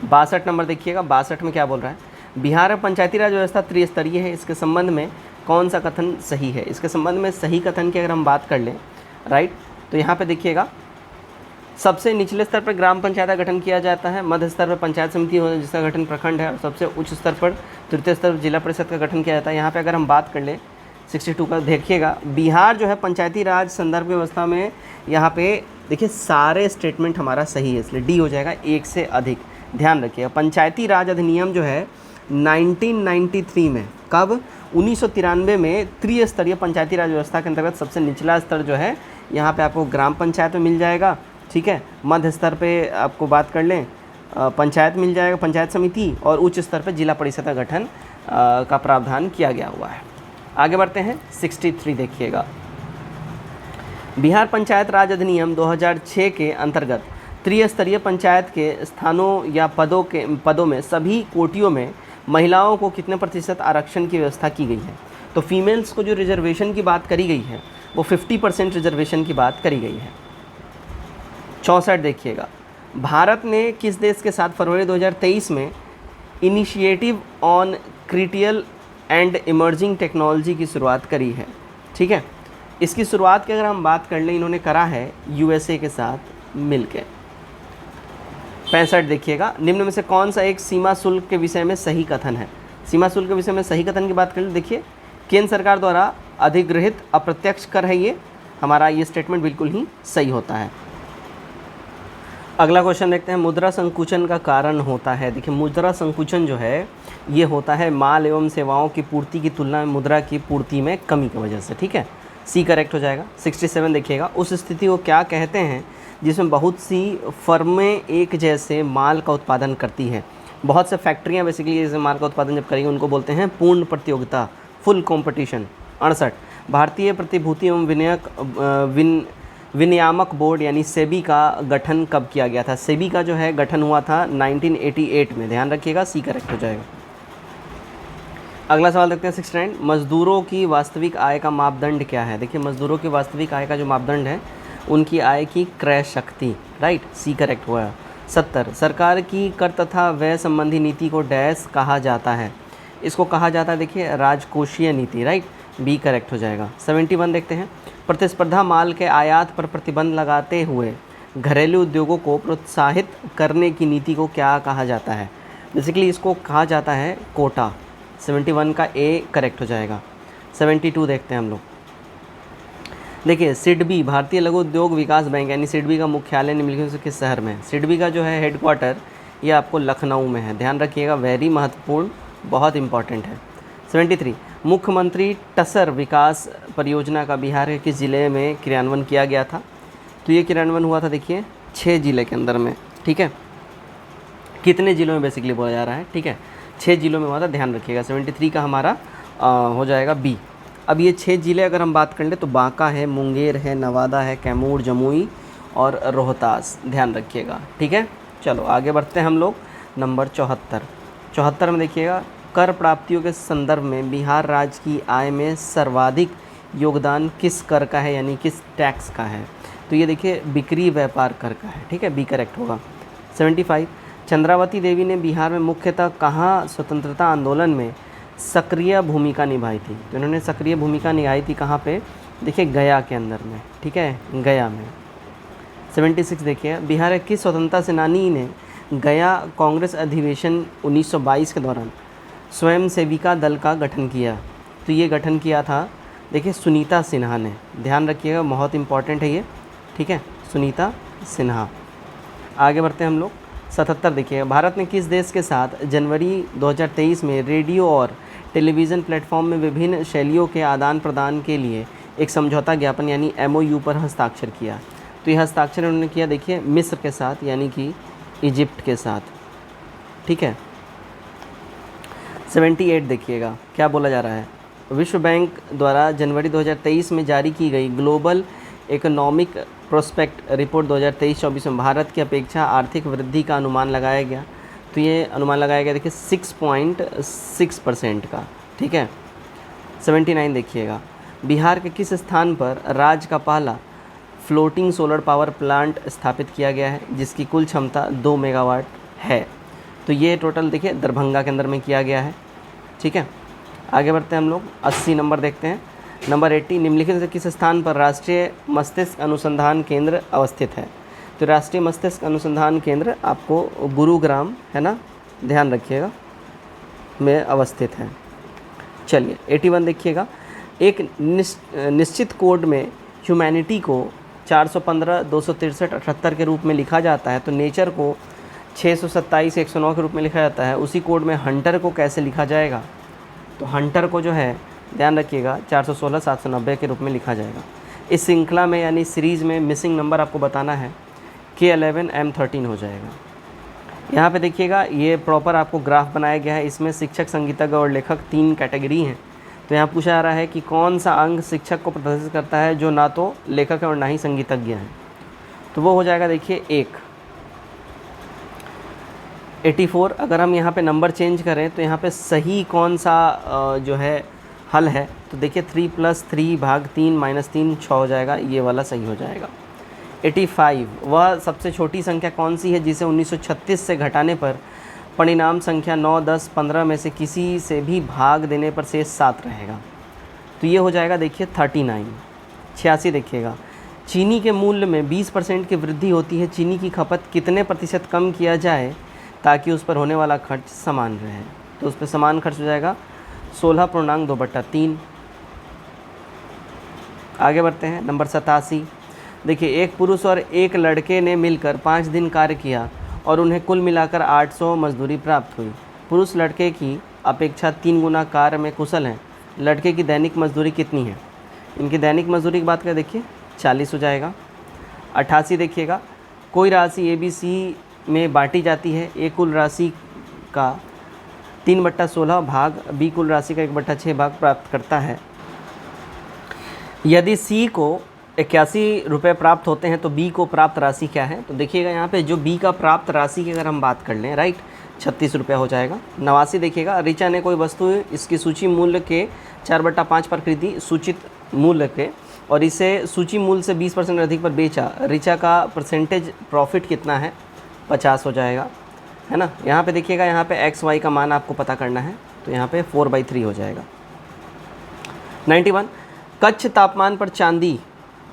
62 नंबर देखिएगा, 62 में क्या बोल रहा है? बिहार में पंचायती राज व्यवस्था त्रिस्तरीय है, इसके संबंध में कौन सा कथन सही है? इसके संबंध में सही कथन की अगर हम बात कर लें, राइट, तो यहाँ पे देखिएगा, सबसे निचले स्तर पर ग्राम पंचायत का गठन किया जाता है, मध्य स्तर पर पंचायत समिति हो जिसका गठन प्रखंड है, और सबसे उच्च स्तर पर तृतीय स्तर पर जिला परिषद का गठन किया जाता है। यहाँ पे अगर हम बात कर लें 62 का, देखिएगा बिहार जो है पंचायती राज संदर्भ व्यवस्था में, यहाँ पे देखिए सारे स्टेटमेंट हमारा सही है, इसलिए डी हो जाएगा, एक से अधिक। ध्यान रखिएगा, पंचायती राज अधिनियम जो है 1993 में, कब? 1993 में त्रिस्तरीय पंचायती राज व्यवस्था के अंतर्गत सबसे निचला स्तर जो है यहाँ पे आपको ग्राम पंचायत में मिल जाएगा, ठीक है। मध्य स्तर पे आपको बात कर लें पंचायत मिल जाएगा, पंचायत समिति, और उच्च स्तर पे जिला परिषद का गठन का प्रावधान किया गया हुआ है। आगे बढ़ते हैं। 63 देखिएगा, बिहार पंचायत राज अधिनियम 2006 के अंतर्गत त्रिस्तरीय पंचायत के स्थानों या पदों में सभी कोटियों में महिलाओं को कितने प्रतिशत आरक्षण की व्यवस्था की गई है? तो फीमेल्स को जो रिजर्वेशन की बात करी गई है वो 50% रिजर्वेशन की बात करी गई है। 64 देखिएगा, भारत ने किस देश के साथ फरवरी 2023 में initiative on critical and emerging technology की शुरुआत करी है? ठीक है, इसकी शुरुआत की अगर हम बात कर लें, इन्होंने करा है यूएसए के साथ मिलकर। 65 देखिएगा, निम्न में से कौन सा एक सीमा शुल्क के विषय में सही कथन है? सीमा शुल्क के विषय में सही कथन की बात कर लें, देखिए केंद्र सरकार द्वारा अधिगृहित अप्रत्यक्ष कर है, ये हमारा ये स्टेटमेंट बिल्कुल ही सही होता है। अगला क्वेश्चन देखते हैं, मुद्रा संकुचन का कारण होता है। देखिए मुद्रा संकुचन जो है ये होता है माल एवं सेवाओं की पूर्ति की तुलना में मुद्रा की पूर्ति में कमी की वजह से, ठीक है, सी करेक्ट हो जाएगा। 67 देखिएगा, उस स्थिति को क्या कहते हैं जिसमें बहुत सी फर्में एक जैसे माल का उत्पादन करती है? बहुत से फैक्ट्रियां बेसिकली जैसे माल का उत्पादन जब करेंगी उनको बोलते हैं पूर्ण प्रतियोगिता, फुल कंपटीशन। 68, भारतीय प्रतिभूति एवं विनियामक बोर्ड यानी सेबी का गठन कब किया गया था? सेबी का जो है गठन हुआ था 1988 में, ध्यान रखिएगा, सी करेक्ट हो जाएगा। अगला सवाल देखते हैं 69, मजदूरों की वास्तविक आय का मापदंड क्या है? देखिए मजदूरों की वास्तविक आय का जो मापदंड है उनकी आय की क्रय शक्ति, राइट, सी करेक्ट हुआ। 70, सरकार की कर तथा व्यय संबंधी नीति को डैश कहा जाता है? इसको कहा जाता है देखिए राजकोषीय नीति, राइट, बी करेक्ट हो जाएगा। 71 देखते हैं, प्रतिस्पर्धा माल के आयात पर प्रतिबंध लगाते हुए घरेलू उद्योगों को प्रोत्साहित करने की नीति को क्या कहा जाता है? बेसिकली इसको कहा जाता है कोटा। 71 का ए करेक्ट हो जाएगा। 72 देखते हैं हम लोग, देखिए सिडबी भारतीय लघु उद्योग विकास बैंक यानी सिडबी का मुख्यालय निम्नलिखित में से किस शहर में है? सिडबी का जो है हेडक्वार्टर ये आपको लखनऊ में है, ध्यान रखिएगा, वेरी महत्वपूर्ण, बहुत इंपॉर्टेंट है। 73, मुख्यमंत्री टसर विकास परियोजना का बिहार के किस जिले में क्रियान्वयन किया गया था? तो ये क्रियान्वयन हुआ था देखिए 6 जिले के अंदर में, ठीक है, कितने जिलों में बेसिकली बोला जा रहा है, ठीक है, 6 जिलों में हुआ था, ध्यान रखिएगा। 73 का हमारा हो जाएगा बी। अब ये 6 ज़िले अगर हम बात कर लें तो बांका है, मुंगेर है, नवादा है, कैमूर, जमुई और रोहतास, ध्यान रखिएगा, ठीक है। चलो आगे बढ़ते हैं हम लोग, नंबर 74 में देखिएगा, कर प्राप्तियों के संदर्भ में बिहार राज्य की आय में सर्वाधिक योगदान किस कर का है यानी किस टैक्स का है? तो ये देखिए बिक्री व्यापार कर का है, ठीक है, बी करेक्ट होगा। 75, चंद्रावती देवी ने बिहार में मुख्यतः कहाँ स्वतंत्रता आंदोलन में सक्रिय भूमिका निभाई थी? तो इन्होंने सक्रिय भूमिका निभाई थी कहाँ पे? देखिए गया के अंदर में, ठीक है, गया में। 76 देखिए, बिहार के किस स्वतंत्रता सेनानी ने गया कांग्रेस अधिवेशन 1922 के दौरान स्वयं सेविका दल का गठन किया? तो ये गठन किया था देखिए सुनीता सिन्हा ने। ध्यान रखिएगा, बहुत इंपॉर्टेंट है ये, ठीक है, सुनीता सिन्हा। आगे बढ़ते हैं हम लोग। 77 देखिए, भारत ने किस देश के साथ जनवरी 2023 में रेडियो और टेलीविज़न प्लेटफॉर्म में विभिन्न शैलियों के आदान प्रदान के लिए एक समझौता ज्ञापन यानी MOU पर हस्ताक्षर किया? तो यह हस्ताक्षर उन्होंने किया देखिए मिस्र के साथ यानी कि इजिप्ट के साथ, ठीक है। 78 देखिएगा, क्या बोला जा रहा है? विश्व बैंक द्वारा जनवरी 2023 में जारी की गई ग्लोबल इकोनॉमिक प्रोस्पेक्ट रिपोर्ट 2023-24 में भारत की अपेक्षा आर्थिक वृद्धि का अनुमान लगाया गया। तो ये अनुमान लगाया गया देखिए 6.6% का, ठीक है। 79 देखिएगा, बिहार के किस स्थान पर राज्य का पहला फ्लोटिंग सोलर पावर प्लांट स्थापित किया गया है जिसकी कुल क्षमता 2 मेगावाट है? तो ये टोटल देखिए दरभंगा के अंदर में किया गया है, ठीक है। आगे बढ़ते हैं हम लोग। 80 नंबर देखते हैं। नंबर 80, निम्नलिखित से किस स्थान पर राष्ट्रीय मस्तिष्क अनुसंधान केंद्र अवस्थित है? तो राष्ट्रीय मस्तिष्क अनुसंधान केंद्र आपको गुरुग्राम, है ना, ध्यान रखिएगा, में अवस्थित है। चलिए 81 देखिएगा, एक निश्चित कोड में ह्यूमैनिटी को 415, 263, 78 के रूप में लिखा जाता है, तो नेचर को 627, 109 के रूप में लिखा जाता है। उसी कोड में हंटर को कैसे लिखा जाएगा? तो हंटर को जो है ध्यान रखिएगा 416, 790 के रूप में लिखा जाएगा। इस श्रृंखला में यानी सीरीज़ में मिसिंग नंबर आपको बताना है, K11 M13 हो जाएगा। यहाँ पे देखिएगा ये प्रॉपर आपको ग्राफ बनाया गया है। इसमें शिक्षक, संगीतज्ञ और लेखक 3 कैटेगरी हैं। तो यहाँ पूछा जा रहा है कि कौन सा अंग शिक्षक को प्रदर्शित करता है जो ना तो लेखक है और ना ही संगीतज्ञ है? तो वो हो जाएगा देखिए 1। 84, अगर हम यहाँ पे नंबर चेंज करें तो यहाँ पे सही कौन सा जो है हल है? तो देखिए 3 + 3 भाग 3 - 3 6 हो जाएगा, ये वाला सही हो जाएगा। 85, वह सबसे छोटी संख्या कौन सी है जिसे 1936 से घटाने पर परिणाम संख्या 9, 10, 15 में से किसी से भी भाग देने पर शेष 7 रहेगा? तो ये हो जाएगा देखिए 39। 86 देखिएगा, चीनी के मूल्य में 20% की वृद्धि होती है, चीनी की खपत कितने प्रतिशत कम किया जाए ताकि उस पर होने वाला खर्च समान रहे? तो उस पर समान खर्च हो जाएगा 16.2/3। आगे बढ़ते हैं। नंबर 87 देखिए, एक पुरुष और एक लड़के ने मिलकर 5 दिन कार्य किया और उन्हें कुल मिलाकर 800 मजदूरी प्राप्त हुई। पुरुष लड़के की अपेक्षा 3 गुना कार्य में कुशल हैं। लड़के की दैनिक मजदूरी कितनी है? इनकी दैनिक मजदूरी की बात करें देखिए 40 हो जाएगा। 88 देखिएगा, कोई राशि ABC में बांटी जाती है, ए कुल राशि का 3/16 भाग बी कुल राशि का 1/6 भाग प्राप्त करता है। यदि सी को 81 रुपये प्राप्त होते हैं तो बी को प्राप्त राशि क्या है? तो देखिएगा यहाँ पे जो बी का प्राप्त राशि की अगर हम बात कर लें, राइट, 36 रुपये हो जाएगा। 89 देखिएगा, ऋचा ने कोई वस्तु इसकी सूची मूल्य के 4/5 पर खरीदी सूचित मूल्य के और इसे सूची मूल्य से 20% अधिक पर बेचा। ऋचा का परसेंटेज प्रॉफिट कितना है? 50 हो जाएगा, है ना। यहाँ पे देखिएगा, यहाँ पे XY का मान आपको पता करना है, तो यहाँ पे 4/3 हो जाएगा। 91, कच्छ तापमान पर चांदी,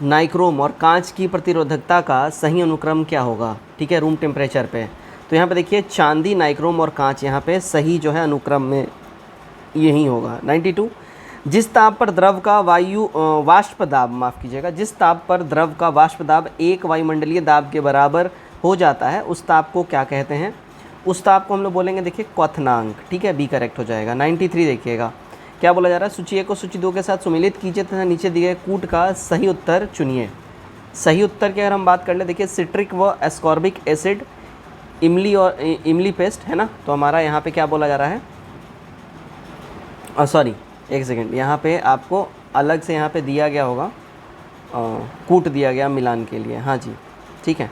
नाइक्रोम और कांच की प्रतिरोधकता का सही अनुक्रम क्या होगा? ठीक है, रूम टेम्परेचर पे। तो यहाँ पे देखिए चांदी, नाइक्रोम और कांच यहाँ पे सही जो है अनुक्रम में यही होगा। 92, जिस ताप पर द्रव का वाष्प दाब, माफ़ कीजिएगा, जिस ताप पर द्रव का वाष्प दाब 1 वायुमंडलीय दाब के बराबर हो जाता है उस ताप को क्या कहते हैं? उस ताप को हम लोग बोलेंगे देखिए क्वथनांक, ठीक है, बी करेक्ट हो जाएगा। 93 देखिएगा, क्या बोला जा रहा है? सूची 1 को सूची 2 के साथ सुमिलित कीजिए तथा नीचे दिए गए कूट का सही उत्तर चुनिए। सही उत्तर की अगर हम बात कर ले देखिए सिट्रिक व एस्कॉर्बिक एसिड, इमली और इमली पेस्ट, है ना। तो हमारा यहाँ पे क्या बोला जा रहा है? सॉरी एक सेकेंड, यहाँ पे आपको अलग से यहाँ पे दिया गया होगा, कूट दिया गया मिलान के लिए, हाँ जी, ठीक है।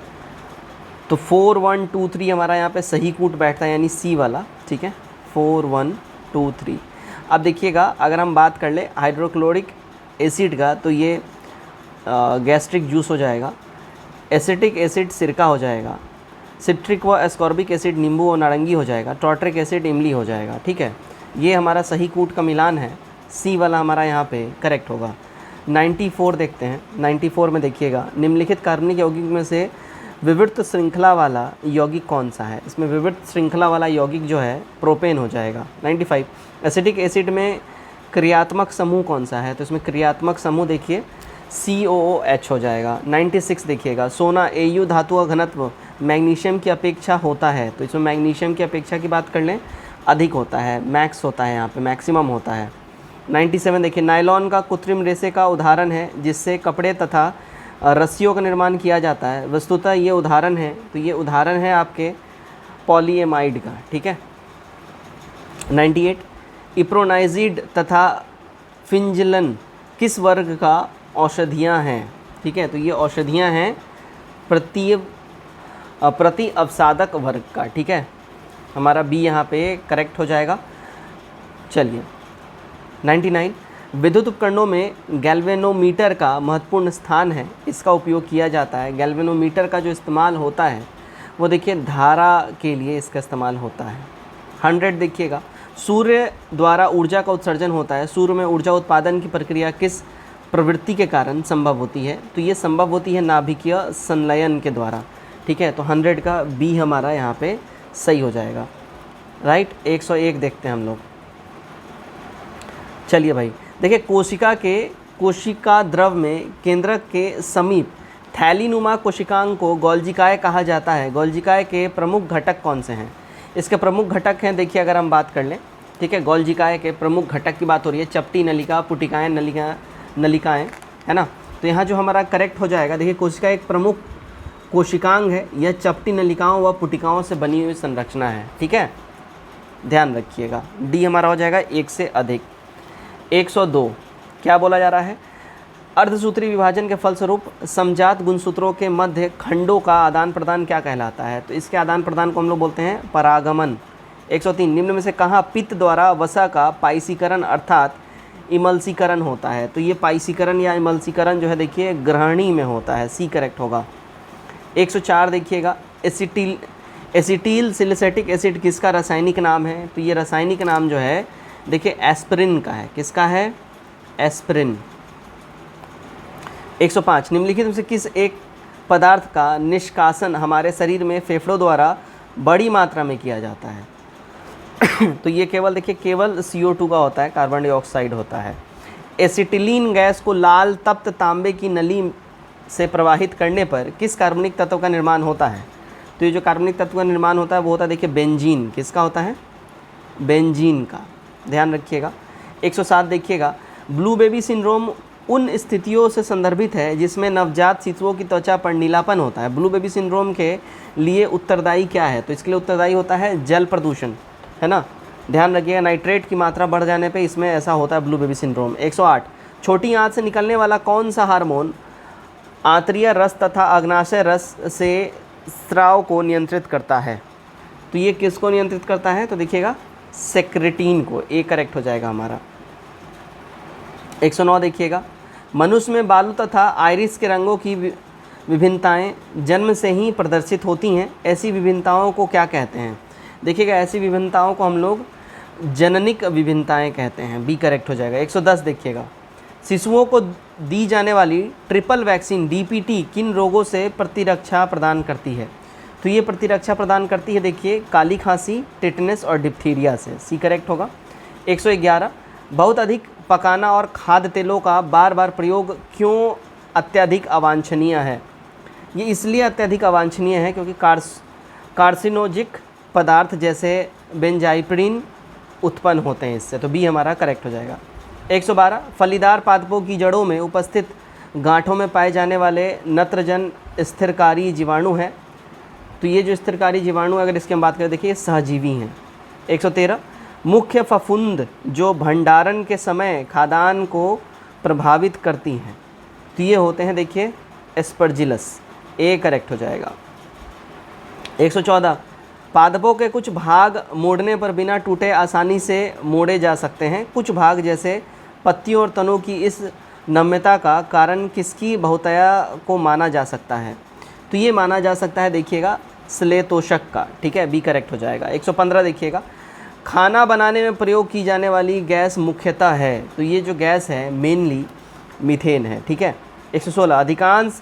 तो 4, 1, 2, 3 हमारा यहाँ पे सही कूट बैठता है यानी सी वाला, ठीक है, 4, 1, 2, 3। अब देखिएगा अगर हम बात कर ले हाइड्रोक्लोरिक एसिड का तो ये गैस्ट्रिक जूस हो जाएगा, एसिटिक एसिड सिरका हो जाएगा, सिट्रिक व एस्कॉर्बिक एसिड नींबू और नारंगी हो जाएगा, टॉर्ट्रिक एसिड इमली हो जाएगा। ठीक है, ये हमारा सही कूट का मिलान है, सी वाला हमारा यहाँ पे करेक्ट होगा। 94 देखते हैं। 94 में देखिएगा, निम्नलिखित कार्बनिक यौगिक में से विवृत श्रृंखला वाला यौगिक कौन सा है? इसमें विवृत श्रृंखला वाला यौगिक जो है प्रोपेन हो जाएगा। 95 एसिटिक एसिड में क्रियात्मक समूह कौन सा है? तो इसमें क्रियात्मक समूह देखिए COOH हो जाएगा। 96 देखिएगा, सोना Au धातु का घनत्व मैग्नीशियम की अपेक्षा होता है, तो इसमें मैग्नीशियम की अपेक्षा की बात कर लें, अधिक होता है, मैक्स होता है, यहाँ पे मैक्सिमम होता है। 97 देखिए, नायलॉन का कृत्रिम रेशे का उदाहरण है जिससे कपड़े तथा रस्सियों का निर्माण किया जाता है, वस्तुतः ये उदाहरण है, तो ये उदाहरण है आपके पॉलीएमाइड का। ठीक है। 98 इप्रोनाइजिड तथा फिंजलन किस वर्ग का औषधियाँ हैं? ठीक है, तो ये औषधियाँ हैं प्रति अवसादक वर्ग का। ठीक है, हमारा बी यहाँ पे करेक्ट हो जाएगा। चलिए 99 विद्युत उपकरणों में गैल्वेनोमीटर का महत्वपूर्ण स्थान है, इसका उपयोग किया जाता है। गैल्वेनोमीटर का जो इस्तेमाल होता है वो देखिए धारा के लिए इसका इस्तेमाल होता है। 100 देखिएगा, सूर्य द्वारा ऊर्जा का उत्सर्जन होता है, सूर्य में ऊर्जा उत्पादन की प्रक्रिया किस प्रवृत्ति के कारण संभव होती है? तो ये संभव होती है नाभिकीय संलयन के द्वारा। ठीक है, तो 100 का बी हमारा यहाँ पे सही हो जाएगा। राइट। 101 देखते हैं हम लोग। चलिए भाई देखिए, कोशिका द्रव में केंद्रक के समीप थैलीनुमा कोशिकांग को गोल्जिकाएँ कहा जाता है। गोल्जिकाएँ के प्रमुख घटक कौन से हैं? इसके प्रमुख घटक हैं, देखिए अगर हम बात कर लें, ठीक है, गोल्जिकाएँ के प्रमुख घटक की बात हो रही है, चपटी नलिका, पुटिकाएँ नलिकाएँ, है ना। तो यहाँ जो हमारा करेक्ट हो जाएगा, देखिए कोशिका एक प्रमुख कोशिकांग है, यह चपटी नलिकाओं व पुटिकाओं से बनी हुई संरचना है। ठीक है, ध्यान रखिएगा, डी हमारा हो जाएगा एक से अधिक। 102 क्या बोला जा रहा है? अर्धसूत्री विभाजन के फलस्वरूप समजात गुणसूत्रों के मध्य खंडों का आदान प्रदान क्या कहलाता है? तो इसके आदान प्रदान को हम लोग बोलते हैं परागमन। 103 निम्न में से कहाँ पित्त द्वारा वसा का पाइसीकरण अर्थात इमल्सीकरण होता है? तो ये पाइसीकरण या इमल्सीकरण जो है देखिए ग्रहणी में होता है, सी करेक्ट होगा। 104 देखिएगा, एसिटिल सिलिसैटिक एसिड किसका रासायनिक नाम है? तो ये रासायनिक नाम जो है देखिए एस्पिरिन का है। किसका है? एस्पिरिन। 105 निम्नलिखित में से किस एक पदार्थ का निष्कासन हमारे शरीर में फेफड़ों द्वारा बड़ी मात्रा में किया जाता है? तो ये केवल देखिए केवल CO2 का होता है, कार्बन डाइऑक्साइड होता है। एसिटिलीन गैस को लाल तप्त तांबे की नली से प्रवाहित करने पर किस कार्बनिक तत्व का निर्माण होता है? तो ये जो कार्बनिक तत्व का निर्माण होता है वो होता है देखिए बेंजीन। किसका होता है? बेंजीन का, ध्यान रखिएगा। 107 देखिएगा, ब्लू बेबी सिंड्रोम उन स्थितियों से संदर्भित है जिसमें नवजात शिशुओं की त्वचा पर नीलापन होता है। ब्लू बेबी सिंड्रोम के लिए उत्तरदायी क्या है? तो इसके लिए उत्तरदायी होता है जल प्रदूषण, है ना। ध्यान रखिएगा, नाइट्रेट की मात्रा बढ़ जाने पे इसमें ऐसा होता है ब्लू बेबी सिंड्रोम। 108 छोटी आंत से निकलने वाला कौन सा हार्मोन आंतरीय रस तथा अग्नाशय रस से स्राव को नियंत्रित करता है? तो ये किसको नियंत्रित करता है? तो देखिएगा सेक्रेटिन को, ए करेक्ट हो जाएगा हमारा। 109 देखिएगा, मनुष्य में बालों तथा आइरिस के रंगों की विभिन्नताएं जन्म से ही प्रदर्शित होती हैं, ऐसी विभिन्नताओं को क्या कहते हैं? देखिएगा ऐसी विभिन्नताओं को हम लोग जननिक विभिन्नताएं कहते हैं, बी करेक्ट हो जाएगा। 110 देखिएगा, शिशुओं को दी जाने वाली ट्रिपल वैक्सीन DPT किन रोगों से प्रतिरक्षा प्रदान करती है? तो ये प्रतिरक्षा प्रदान करती है देखिए काली खांसी, टिटनेस और डिप्थीरिया से, सी करेक्ट होगा। 111 बहुत अधिक पकाना और खाद्य तेलों का बार बार प्रयोग क्यों अत्यधिक अवांछनीय है? ये इसलिए अत्यधिक अवांछनीय है क्योंकि कार्सिनोजिक पदार्थ जैसे बेंजाइप्रिन उत्पन्न होते हैं इससे, तो बी हमारा करेक्ट हो जाएगा। 112 फलीदार पादपों की जड़ों में उपस्थित गांठों में पाए जाने वाले नत्रजन स्थिरकारी जीवाणु हैं। तो ये जो स्थिरकारी जीवाणु अगर इसकी हम बात करें देखिए सहजीवी हैं। 113 मुख्य फफूंद जो भंडारण के समय खाद्यान्न को प्रभावित करती हैं, तो ये होते हैं देखिए एस्परजिलस, ए करेक्ट हो जाएगा। 114 पादपों के कुछ भाग मोड़ने पर बिना टूटे आसानी से मोड़े जा सकते हैं। कुछ भाग जैसे पत्तियों और तनों की इस नम्यता का कारण किसकी बहुतया को माना जा सकता है? तो ये माना जा सकता है देखिएगा संश्लेषक का, ठीक है, बी करेक्ट हो जाएगा। 115 देखिएगा, खाना बनाने में प्रयोग की जाने वाली गैस मुख्यतः है, तो ये जो गैस है मेनली मीथेन है, ठीक है। 116, अधिकांश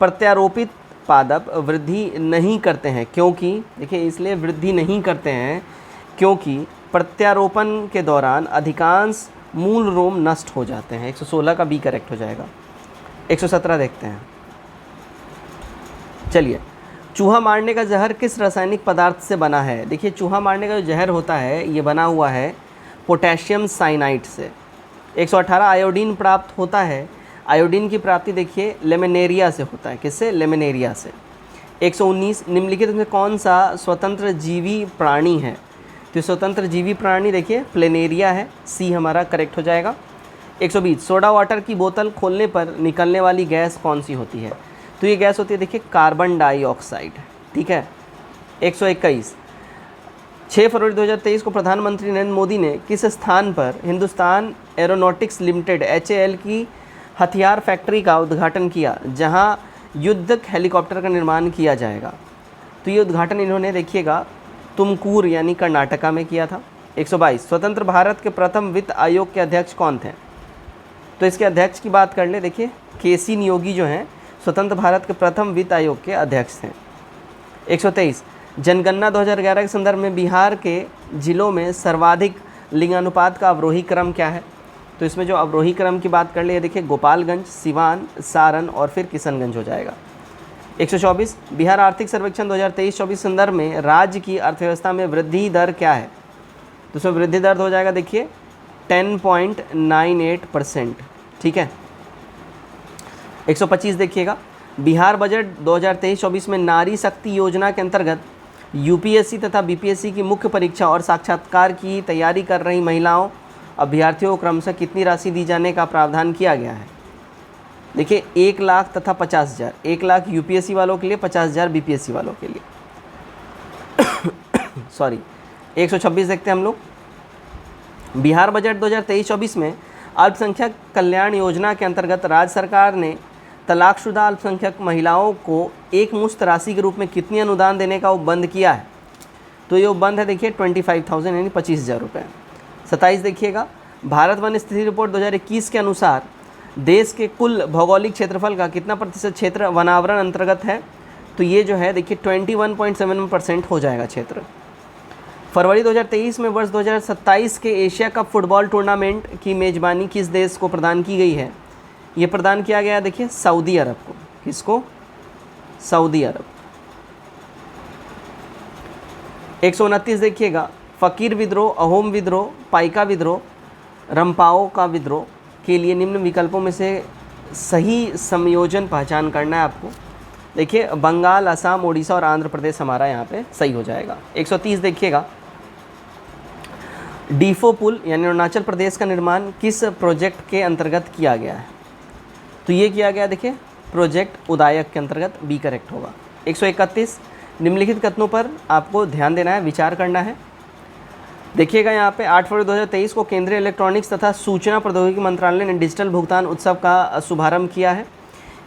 प्रत्यारोपित पादप वृद्धि नहीं करते हैं क्योंकि, देखिए इसलिए वृद्धि नहीं करते हैं क्योंकि प्रत्यारोपण के दौरान अधिकांश मूल रोम नष्ट हो जाते हैं। 116 का बी करेक्ट हो जाएगा। 117 देखते हैं, चलिए, चूहा मारने का जहर किस रासायनिक पदार्थ से बना है? देखिए चूहा मारने का जो जहर होता है ये बना हुआ है पोटेशियम साइनाइड से। 118, आयोडीन प्राप्त होता है, आयोडीन की प्राप्ति देखिए लेमिनेरिया से होता है, किससे? लेमिनेरिया से। 119, निम्नलिखित में कौन सा स्वतंत्र जीवी प्राणी है? तो स्वतंत्र जीवी प्राणी देखिए प्लेनेरिया है, सी हमारा करेक्ट हो जाएगा। 120, सोडा वाटर की बोतल खोलने पर निकलने वाली गैस कौन सी होती है? तो ये गैस होती है देखिए कार्बन डाइऑक्साइड, ठीक है। 121, 6 फरवरी 2023 को प्रधानमंत्री नरेंद्र मोदी ने किस स्थान पर हिंदुस्तान एरोनॉटिक्स लिमिटेड HAL की हथियार फैक्ट्री का उद्घाटन किया जहां युद्धक हेलीकॉप्टर का निर्माण किया जाएगा? तो ये उद्घाटन इन्होंने देखिएगा तुमकूर यानी कर्नाटका में किया था। 122, स्वतंत्र भारत के प्रथम वित्त आयोग के अध्यक्ष कौन थे? तो इसके अध्यक्ष की बात कर ले, देखिए KC नियोगी जो हैं स्वतंत्र भारत के प्रथम वित्त आयोग के अध्यक्ष थे। 123, जनगणना 2011 के संदर्भ में बिहार के जिलों में सर्वाधिक लिंगानुपात का अवरोही क्रम क्या है? तो इसमें जो अवरोही क्रम की बात कर ले, देखिए गोपालगंज, सिवान, सारण और फिर किशनगंज हो जाएगा। 124, बिहार आर्थिक सर्वेक्षण 2023-24 संदर्भ में राज्य की अर्थव्यवस्था में वृद्धि दर क्या है? तो उसमें वृद्धि दर हो जाएगा देखिए 10.98%, ठीक है। 125 देखिएगा, बिहार बजट 2023-24 में नारी शक्ति योजना के अंतर्गत UPSC तथा BPSC की मुख्य परीक्षा और साक्षात्कार की तैयारी कर रही महिलाओं अभ्यर्थियों को क्रमशः कितनी राशि दी जाने का प्रावधान किया गया है? देखिए 1 लाख तथा 50,000, 1 लाख UPSC वालों के लिए, 50,000 BPSC वालों के लिए। सॉरी, 126 देखते हैं हम लोग, बिहार बजट 2023-24 में अल्पसंख्यक कल्याण योजना के अंतर्गत राज्य सरकार ने तलाकशुदा अल्पसंख्यक महिलाओं को एक मुश्त राशि के रूप में कितनी अनुदान देने का उपबंध किया है? तो ये उपबंध है देखिए 25,000 यानी 25,000 रुपये। 27 देखिएगा, भारत वन स्थिति रिपोर्ट 2021 के अनुसार देश के कुल भौगोलिक क्षेत्रफल का कितना प्रतिशत क्षेत्र वनावरण अंतर्गत है? तो ये जो है देखिए 21.7% हो जाएगा क्षेत्र। फरवरी 2023 में वर्ष 2027 के एशिया कप फुटबॉल टूर्नामेंट की मेज़बानी किस देश को प्रदान की गई है? ये प्रदान किया गया देखिए सऊदी अरब को। किसको? सऊदी अरब। 129 देखिएगा, फ़कीर विद्रोह, अहोम विद्रोह, पाइका विद्रोह, रंपाओ का विद्रोह के लिए निम्न विकल्पों में से सही संयोजन पहचान करना है आपको। देखिए बंगाल, असम, उड़ीसा और आंध्र प्रदेश हमारा यहाँ पे सही हो जाएगा। 130 देखिएगा, डीफो पुल यानी अरुणाचल प्रदेश का निर्माण किस प्रोजेक्ट के अंतर्गत किया गया है? तो ये किया गया देखिए प्रोजेक्ट उदायक के अंतर्गत, बी करेक्ट होगा। 131, निम्नलिखित कथनों पर आपको ध्यान देना है, विचार करना है। देखिएगा यहाँ पे 8 फरवरी 2023 को केंद्रीय इलेक्ट्रॉनिक्स तथा सूचना प्रौद्योगिकी मंत्रालय ने डिजिटल भुगतान उत्सव का शुभारंभ किया है।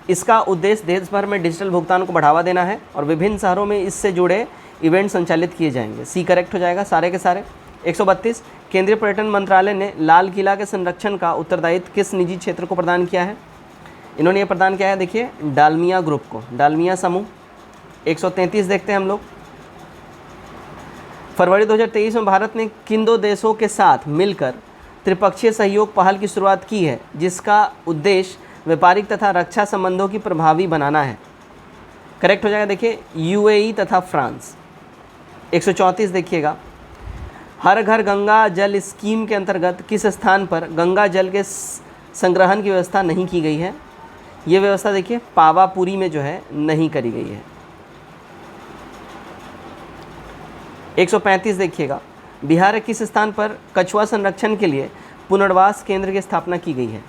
इसका उद्देश्य देश भर में डिजिटल भुगतान को बढ़ावा देना है और विभिन्न शहरों में इससे जुड़े इवेंट संचालित किए जाएंगे। सी करेक्ट हो जाएगा सारे के सारे। 132, केंद्रीय पर्यटन मंत्रालय ने लाल किला के संरक्षण का उत्तरदायित्व किस निजी क्षेत्र को प्रदान किया है? इन्होंने ये प्रदान किया है देखिए डालमिया ग्रुप को, डालमिया समूह। 133 देखते हैं हम लोग, फरवरी 2023 में भारत ने किन दो देशों के साथ मिलकर त्रिपक्षीय सहयोग पहल की शुरुआत की है जिसका उद्देश्य व्यापारिक तथा रक्षा संबंधों की प्रभावी बनाना है? करेक्ट हो जाएगा देखिए UAE तथा फ्रांस। 134 देखिएगा, हर घर गंगा जल स्कीम के अंतर्गत किस स्थान पर गंगा जल के संग्रहण की व्यवस्था नहीं की गई है? ये व्यवस्था देखिए पावापुरी में जो है नहीं करी गई है। 135 देखिएगा, बिहार के किस स्थान पर कछुआ संरक्षण के लिए पुनर्वास केंद्र की स्थापना की गई है?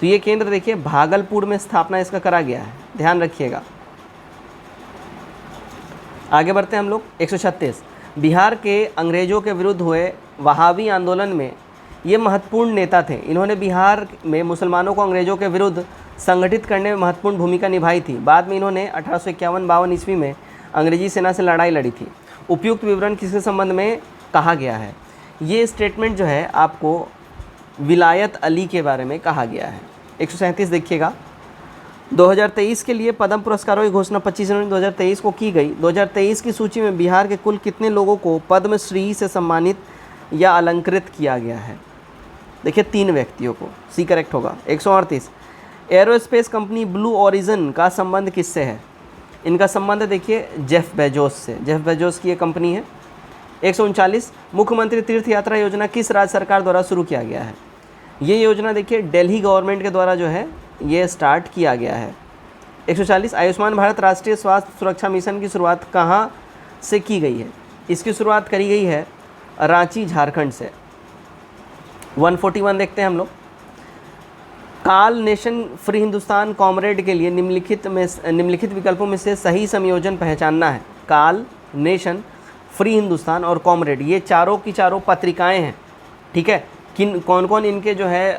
तो ये केंद्र देखिए भागलपुर में स्थापना इसका करा गया है, ध्यान रखिएगा। आगे बढ़ते हैं हम लोग। 136, बिहार के अंग्रेजों के विरुद्ध हुए वहाबी आंदोलन में ये महत्वपूर्ण नेता थे। इन्होंने बिहार में मुसलमानों को अंग्रेजों के विरुद्ध संगठित करने में महत्वपूर्ण भूमिका निभाई थी। बाद में इन्होंने 1851-52 ईस्वी में अंग्रेजी सेना से लड़ाई लड़ी थी। उपयुक्त विवरण किसके संबंध में कहा गया है? ये स्टेटमेंट जो है आपको विलायत अली के बारे में कहा गया है। 137 देखिएगा, 2023 के लिए पद्म पुरस्कारों की घोषणा 25 जनवरी 2023 को की गई। 2023 की सूची में बिहार के कुल कितने लोगों को पद्मश्री से सम्मानित या अलंकृत किया गया है? देखिए 3 व्यक्तियों को, सी करेक्ट होगा। 138 एरोस्पेस कंपनी ब्लू ओरिजिन का संबंध किससे है? इनका संबंध देखिए जेफ बेजोस से, जेफ बेजोस की ये कंपनी है। 139 मुख्यमंत्री तीर्थ यात्रा योजना किस राज्य सरकार द्वारा शुरू किया गया है? ये योजना देखिए दिल्ली गवर्नमेंट के द्वारा जो है ये स्टार्ट किया गया है। 140 आयुष्मान भारत राष्ट्रीय स्वास्थ्य सुरक्षा मिशन की शुरुआत कहाँ से की गई है? इसकी शुरुआत करी गई है रांची, झारखंड से। 141 देखते हैं हम लोग, काल नेशन फ्री हिंदुस्तान कॉमरेड के लिए निम्नलिखित विकल्पों में से सही संयोजन पहचानना है। काल, नेशन, फ्री हिंदुस्तान और कॉमरेड, ये चारों की चारों पत्रिकाएं हैं, ठीक है। कौन कौन इनके जो है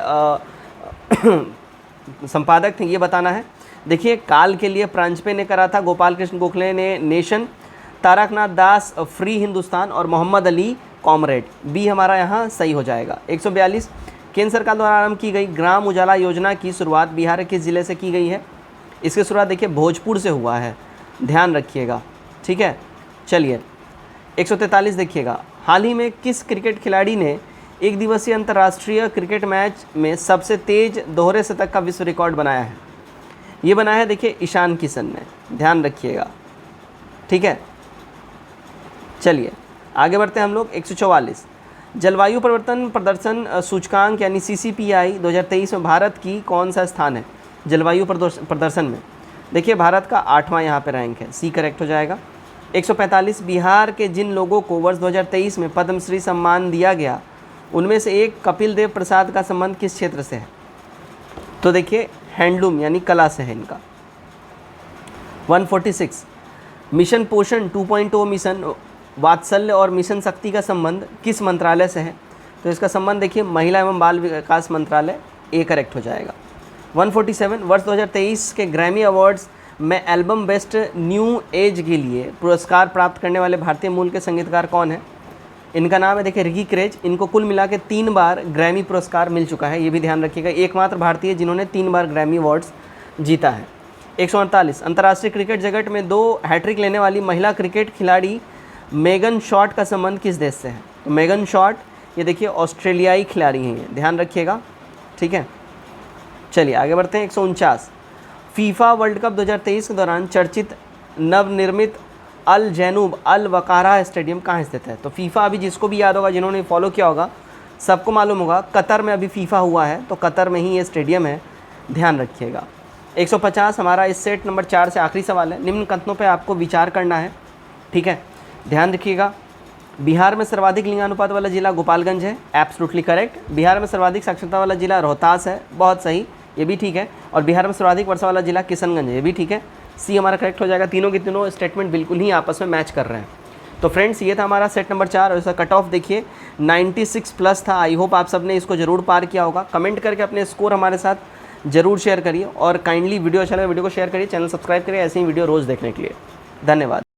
संपादक थे ये बताना है। देखिए काल के लिए प्रांजपे ने करा था, गोपाल कृष्ण गोखले ने नेशन, तारकनाथ दास फ्री हिंदुस्तान और मोहम्मद अली कॉमरेड। बी हमारा यहाँ सही हो जाएगा। 142 केंद्र सरकार द्वारा आरंभ की गई ग्राम उजाला योजना की शुरुआत बिहार के किस जिले से की गई है? इसकी शुरुआत देखिए भोजपुर से हुआ है, ध्यान रखिएगा, ठीक है। चलिए 143 देखिएगा, हाल ही में किस क्रिकेट खिलाड़ी ने एक दिवसीय अंतर्राष्ट्रीय क्रिकेट मैच में सबसे तेज दोहरे शतक का विश्व रिकॉर्ड बनाया है? ये बनाया है देखिए ईशान किशन ने, ध्यान रखिएगा, ठीक है। चलिए आगे बढ़ते हैं हम लोग। 144 जलवायु परिवर्तन प्रदर्शन सूचकांक यानी CCPI 2023 में भारत की कौन सा स्थान है जलवायु प्रदर्शन में? देखिए भारत का 8वां यहाँ पे रैंक है, सी करेक्ट हो जाएगा। 145 बिहार के जिन लोगों को वर्ष 2023 में पद्मश्री सम्मान दिया गया उनमें से एक कपिल देव प्रसाद का संबंध किस क्षेत्र से है? तो देखिए हैंडलूम यानी कला से है इनका। 146 मिशन पोषण 2.0 मिशन वात्सल्य और मिशन शक्ति का संबंध किस मंत्रालय से है? तो इसका संबंध देखिए महिला एवं बाल विकास मंत्रालय, ए करेक्ट हो जाएगा। 147 वर्ष 2023 के ग्रैमी अवार्ड्स में एल्बम बेस्ट न्यू एज के लिए पुरस्कार प्राप्त करने वाले भारतीय मूल के संगीतकार कौन है? इनका नाम है देखिए रिकी क्रेज। इनको कुल मिला के 3 बार ग्रैमी पुरस्कार मिल चुका है, ये भी ध्यान रखिएगा। एकमात्र भारतीय जिन्होंने 3 बार ग्रैमी अवार्ड्स जीता है। 148 अंतर्राष्ट्रीय क्रिकेट जगत में 2 हैट्रिक लेने वाली महिला क्रिकेट खिलाड़ी मेगन शॉट का संबंध किस देश से है? तो मेगन शॉट ये देखिए ऑस्ट्रेलियाई खिलाड़ी हैं, ध्यान रखिएगा, ठीक है। चलिए आगे बढ़ते हैं। 149 फीफा वर्ल्ड कप 2023 के दौरान चर्चित नवनिर्मित अल जैनूब अल वकारा स्टेडियम कहाँ स्थित है? तो फीफा अभी जिसको भी याद होगा, जिन्होंने फॉलो किया होगा, सबको मालूम होगा कतर में अभी फीफा हुआ है, तो कतर में ही ये स्टेडियम है, ध्यान रखिएगा। 150 हमारा इस सेट नंबर 4 से आखिरी सवाल है। निम्न कथनों पे आपको विचार करना है, ठीक है, ध्यान रखिएगा। बिहार में सर्वाधिक लिंगानुपात वाला जिला गोपालगंज है, एब्सोल्युटली करेक्ट। बिहार में सर्वाधिक साक्षरता वाला जिला रोहतास है, बहुत सही, ये भी ठीक है। और बिहार में सर्वाधिक वर्षा वाला जिला किशनगंज है, ये भी ठीक है, सी हमारा करेक्ट हो जाएगा। तीनों के तीनों स्टेटमेंट बिल्कुल ही आपस में मैच कर रहे हैं। तो फ्रेंड्स ये था हमारा सेट नंबर 4 और इसका कट ऑफ देखिए 96 प्लस था। आई होप आप सबने इसको जरूर पार किया होगा। कमेंट करके अपने स्कोर हमारे साथ जरूर शेयर करिए और काइंडली वीडियो अच्छा लगे वीडियो को शेयर करिए, चैनल सब्सक्राइब करिए ऐसे ही वीडियो रोज़ देखने के लिए। धन्यवाद।